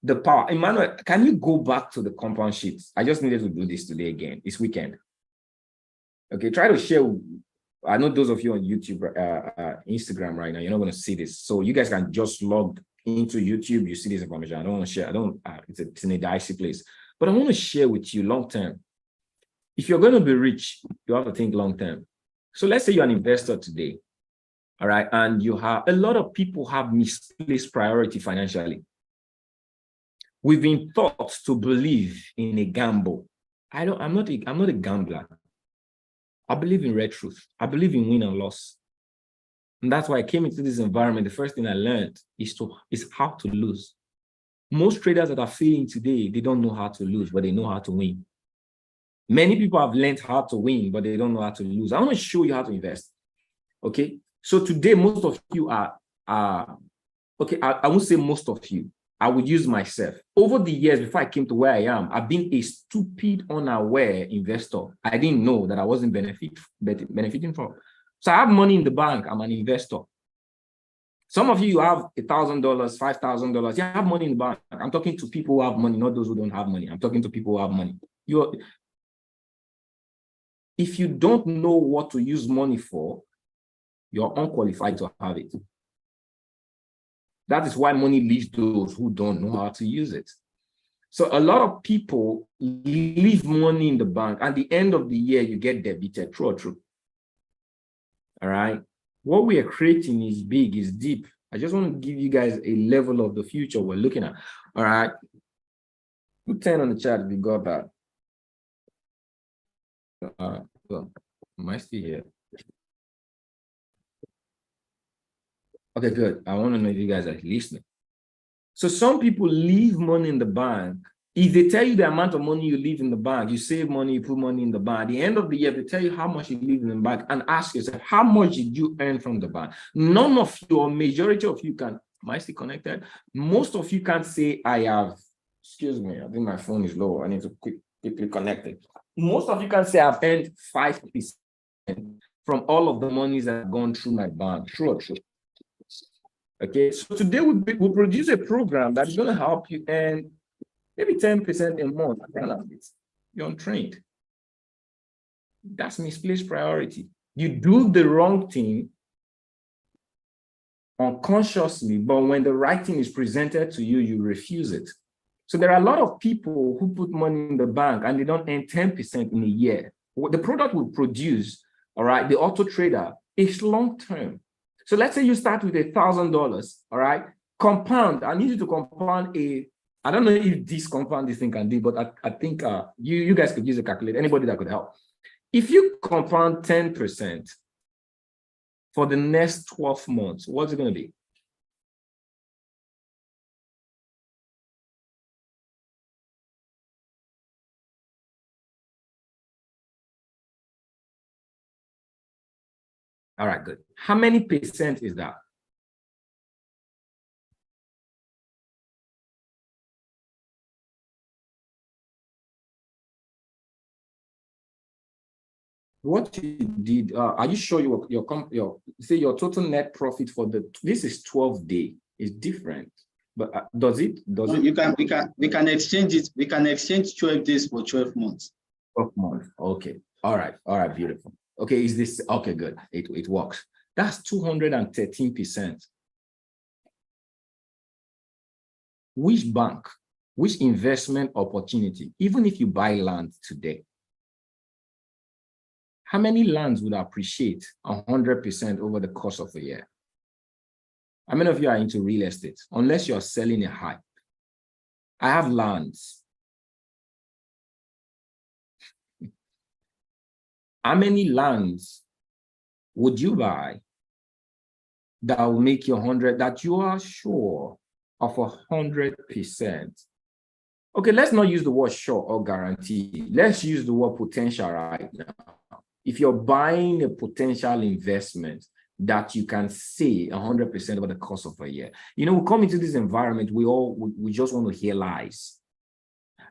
the power. Emmanuel, can you go back to the compound sheets? I just needed to do this today again. It's weekend. Okay, try to share. I know those of you on YouTube, Instagram right now, you're not going to see this. So you guys can just log into YouTube, you see this information. I don't want to share. It's in a dicey place. But I want to share with you long term. If you're going to be rich, you have to think long term. So let's say you're an investor today, all right, and you have a lot of people have misplaced priority financially. We've been taught to believe in a gamble. I'm not a gambler. I believe in red truth. I believe in win and loss. And that's why I came into this environment. The first thing I learned is how to lose. Most traders that are failing today, they don't know how to lose, but they know how to win. Many people have learned how to win, but they don't know how to lose. I want to show you how to invest. Okay. So today, most of you are okay. I won't say most of you. I would use myself. Over the years, before I came to where I am, I've been a stupid, unaware investor. I didn't know that I wasn't benefiting from. So I have money in the bank. I'm an investor. Some of you have $1,000, $5,000. You have money in the bank. I'm talking to people who have money, not those who don't have money. I'm talking to people who have money. If you don't know what to use money for, you're unqualified to have it. That is why money leaves those who don't know how to use it. So a lot of people leave money in the bank. At the end of the year, you get debited. True or true? All right. What we are creating is big, is deep. I just want to give you guys a level of the future we're looking at. All right. Put 10 on the chat if you got that. Well, am I still here? Okay, good. I want to know if you guys are listening. So some people leave money in the bank. If they tell you the amount of money you leave in the bank, you save money, you put money in the bank. At the end of the year, they tell you how much you leave in the bank and ask yourself, how much did you earn from the bank? None of you, or majority of you can, am I still connected? Most of you can't say, I have, excuse me, I think my phone is low. I need to quickly connect it. Most of you can say I've earned 5% from all of the monies that have gone through my bank. True or true? Okay, so today we'll produce a program that's going to help you earn maybe 10% a month. You're untrained. That's misplaced priority. You do the wrong thing unconsciously, but when the right thing is presented to you, you refuse it. So there are a lot of people who put money in the bank and they don't earn 10% in a year. What the product will produce, all right, the auto trader, is long-term. So let's say you start with $1,000, all right? Compound, I need you to compound I don't know if this thing can do, but I think you guys could use a calculator, anybody that could help. If you compound 10% for the next 12 months, what's it going to be? All right, good. How many percent is that? what you did, are you sure your say your total net profit for this is 12-day, is different, but does it we can exchange it. We can exchange 12 days for 12 months. 12 months. Okay. All right, beautiful. Okay, is this okay? Good. It works. That's 213%. Which bank, which investment opportunity, even if you buy land today, how many lands would appreciate 100% over the course of a year? How many of you are into real estate? Unless you're selling a hype. I have lands. How many lands would you buy that will make you 100, that you are sure of 100%? Okay, let's not use the word sure or guarantee. Let's use the word potential right now. If you're buying a potential investment that you can say 100% over the course of a year, we come into this environment, we just want to hear lies.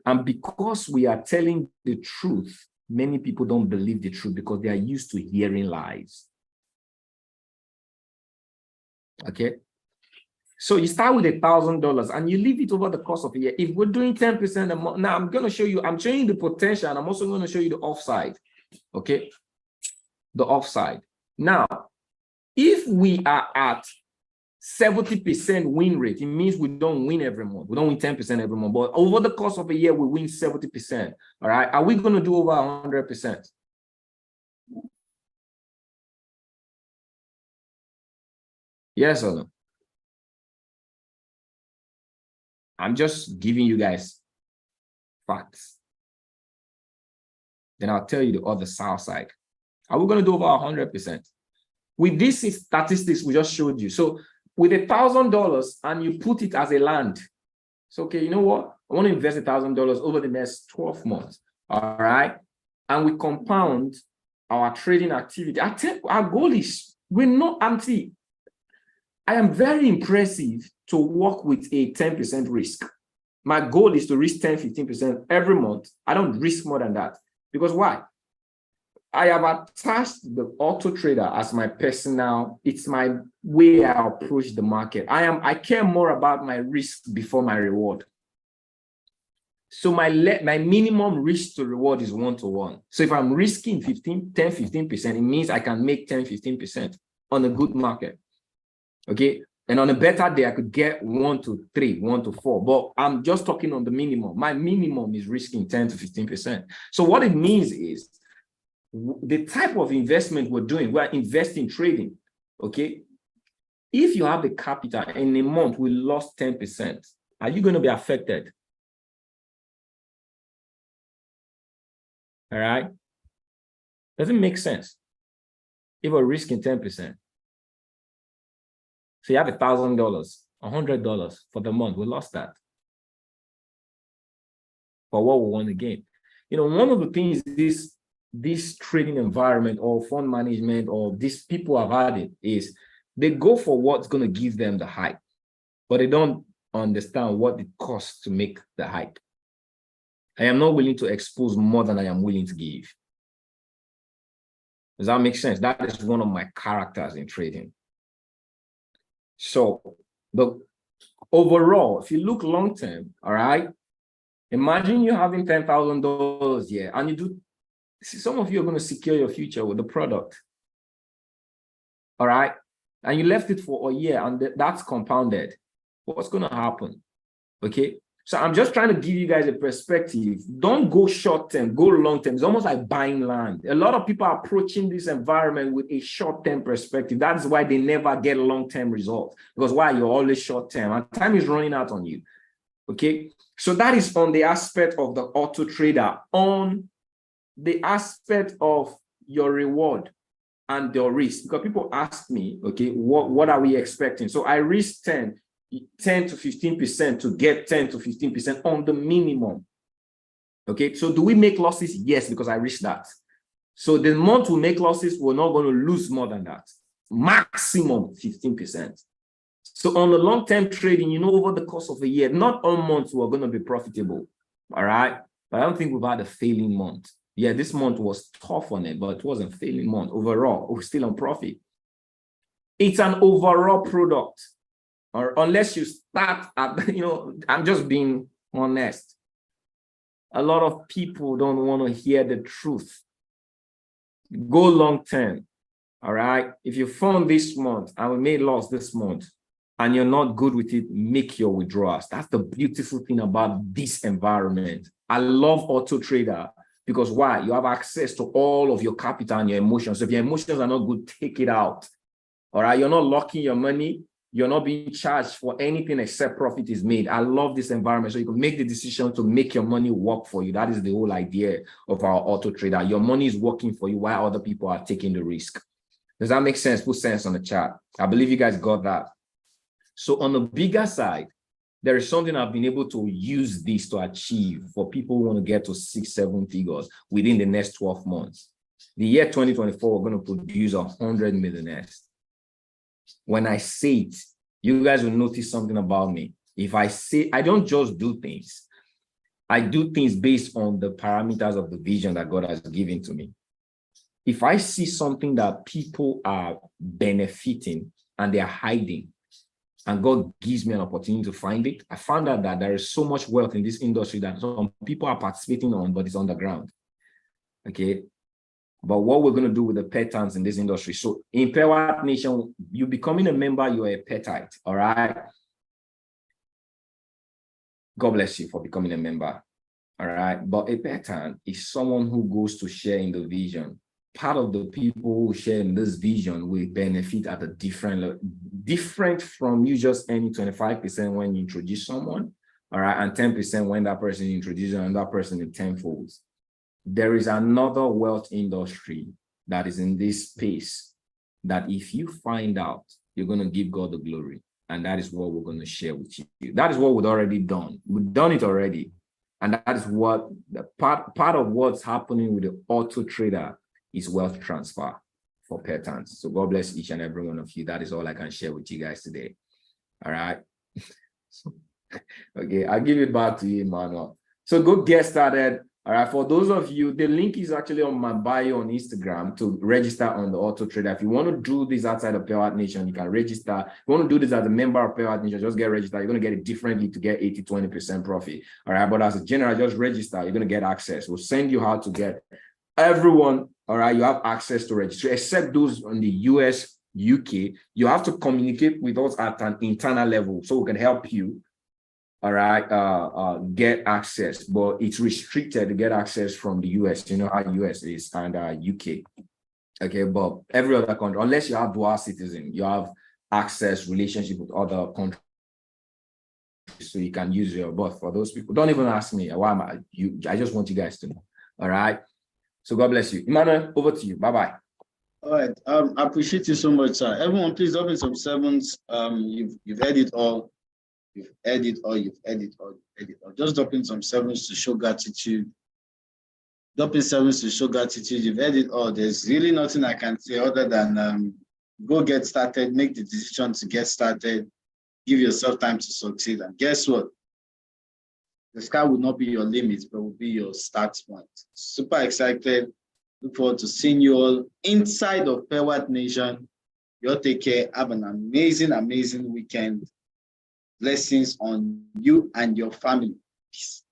And because we are telling the truth, many people don't believe the truth because they are used to hearing lies. Okay. So you start with $1,000 and you leave it over the course of a year. If we're doing 10% a month, now I'm showing you the potential, and I'm also going to show you the offside. Okay. The offside. Now, if we are at 70% win rate, it means we don't win every month. We don't win 10% every month, but over the course of a year, we win 70%. All right. Are we going to do over 100%? Yes or no? I'm just giving you guys facts. Then I'll tell you the other south side. Are we going to do over 100%? With these statistics we just showed you. So with $1,000 and you put it as a land, so okay, you know what? I want to invest $1,000 over the next 12 months. All right. And we compound our trading activity. Our goal is, we're not anti. I am very impressive to work with a 10% risk. My goal is to risk 10, 15% every month. I don't risk more than that. Because why? I have attached the auto trader as my personal, it's my way I approach the market. I care more about my risk before my reward. So my minimum risk to reward is 1-to-1. So if I'm risking 10, 15%, it means I can make 10, 15% on a good market. Okay. And on a better day, I could get 1-to-3, 1-to-4. But I'm just talking on the minimum. My minimum is risking 10 to 15%. So what it means is, the type of investment we're doing, we're investing trading. Okay. If you have the capital in a month, we lost 10%. Are you going to be affected? All right. Doesn't make sense. If we're risking 10%. So you have $1,000, $100 for the month. We lost that. For what we want to gain. One of the things this trading environment or fund management or these people have had it is they go for what's going to give them the hype, but they don't understand what it costs to make the hype. I am not willing to expose more than I am willing to give. Does that make sense? That is one of my characters in trading. So overall, if you look long term, all right, imagine you having $10,000 here and you do. Some of you are going to secure your future with the product. All right. And you left it for a year and that's compounded. What's going to happen? Okay. So I'm just trying to give you guys a perspective. Don't go short term, go long term. It's almost like buying land. A lot of people are approaching this environment with a short term perspective. That's why they never get long term results. Because why? You're always short term and time is running out on you. Okay. So that is on the aspect of the auto trader. On the aspect of your reward and your risk, because people ask me, okay, what are we expecting? So I risk 10 to 15% to get 10 to 15% on the minimum. Okay, so do we make losses? Yes, because I risk that. So the month we make losses, we're not going to lose more than that. Maximum 15%. So on the long-term trading, over the course of a year, not all months we're going to be profitable. All right, but I don't think we've had a failing month. Yeah, this month was tough on it, but it wasn't failing month. Overall, we're still on profit. It's an overall product, or unless you start at, I'm just being honest. A lot of people don't want to hear the truth. Go long term. All right. If you found this month and we made loss this month and you're not good with it, make your withdrawals. That's the beautiful thing about this environment. I love Auto Trader because why? You have access to all of your capital and your emotions. So if your emotions are not good, take it out. All right. You're not locking your money. You're not being charged for anything except profit is made. I love this environment. So you can make the decision to make your money work for you. That is the whole idea of our Auto Trader. Your money is working for you while other people are taking the risk. Does that make sense? Put sense on the chat. I believe you guys got that. So on the bigger side, there is something I've been able to use this to achieve for people who want to get to 6-7 figures within the next 12 months. The year 2024, we're going to produce 100 millionaires. When I say it, you guys will notice something about me. If I say, I don't just do things. I do things based on the parameters of the vision that God has given to me. If I see something that people are benefiting and they're hiding, and God gives me an opportunity to find it, I found out that there is so much wealth in this industry that some people are participating on, but it's underground. Okay. But what we're going to do with the patterns in this industry. So in Pearl Nation, you becoming a member, you're a petite. All right. God bless you for becoming a member. All right. But a pattern is someone who goes to share in the vision. Part of the people who share in this vision will benefit at a different level, different from you just earning 25% when you introduce someone, all right, and 10% when that person introduces another person in tenfolds. There is another wealth industry that is in this space that if you find out, you're going to give God the glory. And that is what we're going to share with you. That is what we've already done. We've done it already. And that is what the part of what's happening with the Auto Trader is wealth transfer for patterns. So God bless each and every one of you. That is all I can share with you guys today. All right. Okay, I'll give it back to you, Emmanuel. So go get started. All right, for those of you, the link is actually on my bio on Instagram to register on the Auto Trader. If you want to do this outside of Pearl Nation, you can register. If you want to do this as a member of Pearl Nation, just get registered. You're going to get it differently to get 80-20% profit. All right, but as a general, just register. You're going to get access. We'll send you how to get everyone. All right, you have access to register, except those on the US, UK. You have to communicate with us at an internal level so we can help you. All right, get access, but it's restricted to get access from the US. You know how US is, and UK. Okay, but every other country, unless you have dual citizen, you have access, relationship with other countries, so you can use your. But for those people, don't even ask me why am I. I just want you guys to know. All right. So God bless you, Emmanuel. Over to you. Bye bye. All right. I appreciate you so much, sir. Everyone, please open some sevens. You've heard it all. You've heard it all. You've heard it all. You've heard it all. Just drop in some sevens to show gratitude. Drop in sevens to show gratitude. You've heard it all. There's really nothing I can say other than go get started. Make the decision to get started. Give yourself time to succeed. And guess what? The sky will not be your limit, but will be your start point. Super excited. Look forward to seeing you all inside of Pearl Nation. You all take care. Have an amazing, amazing weekend. Blessings on you and your family. Peace.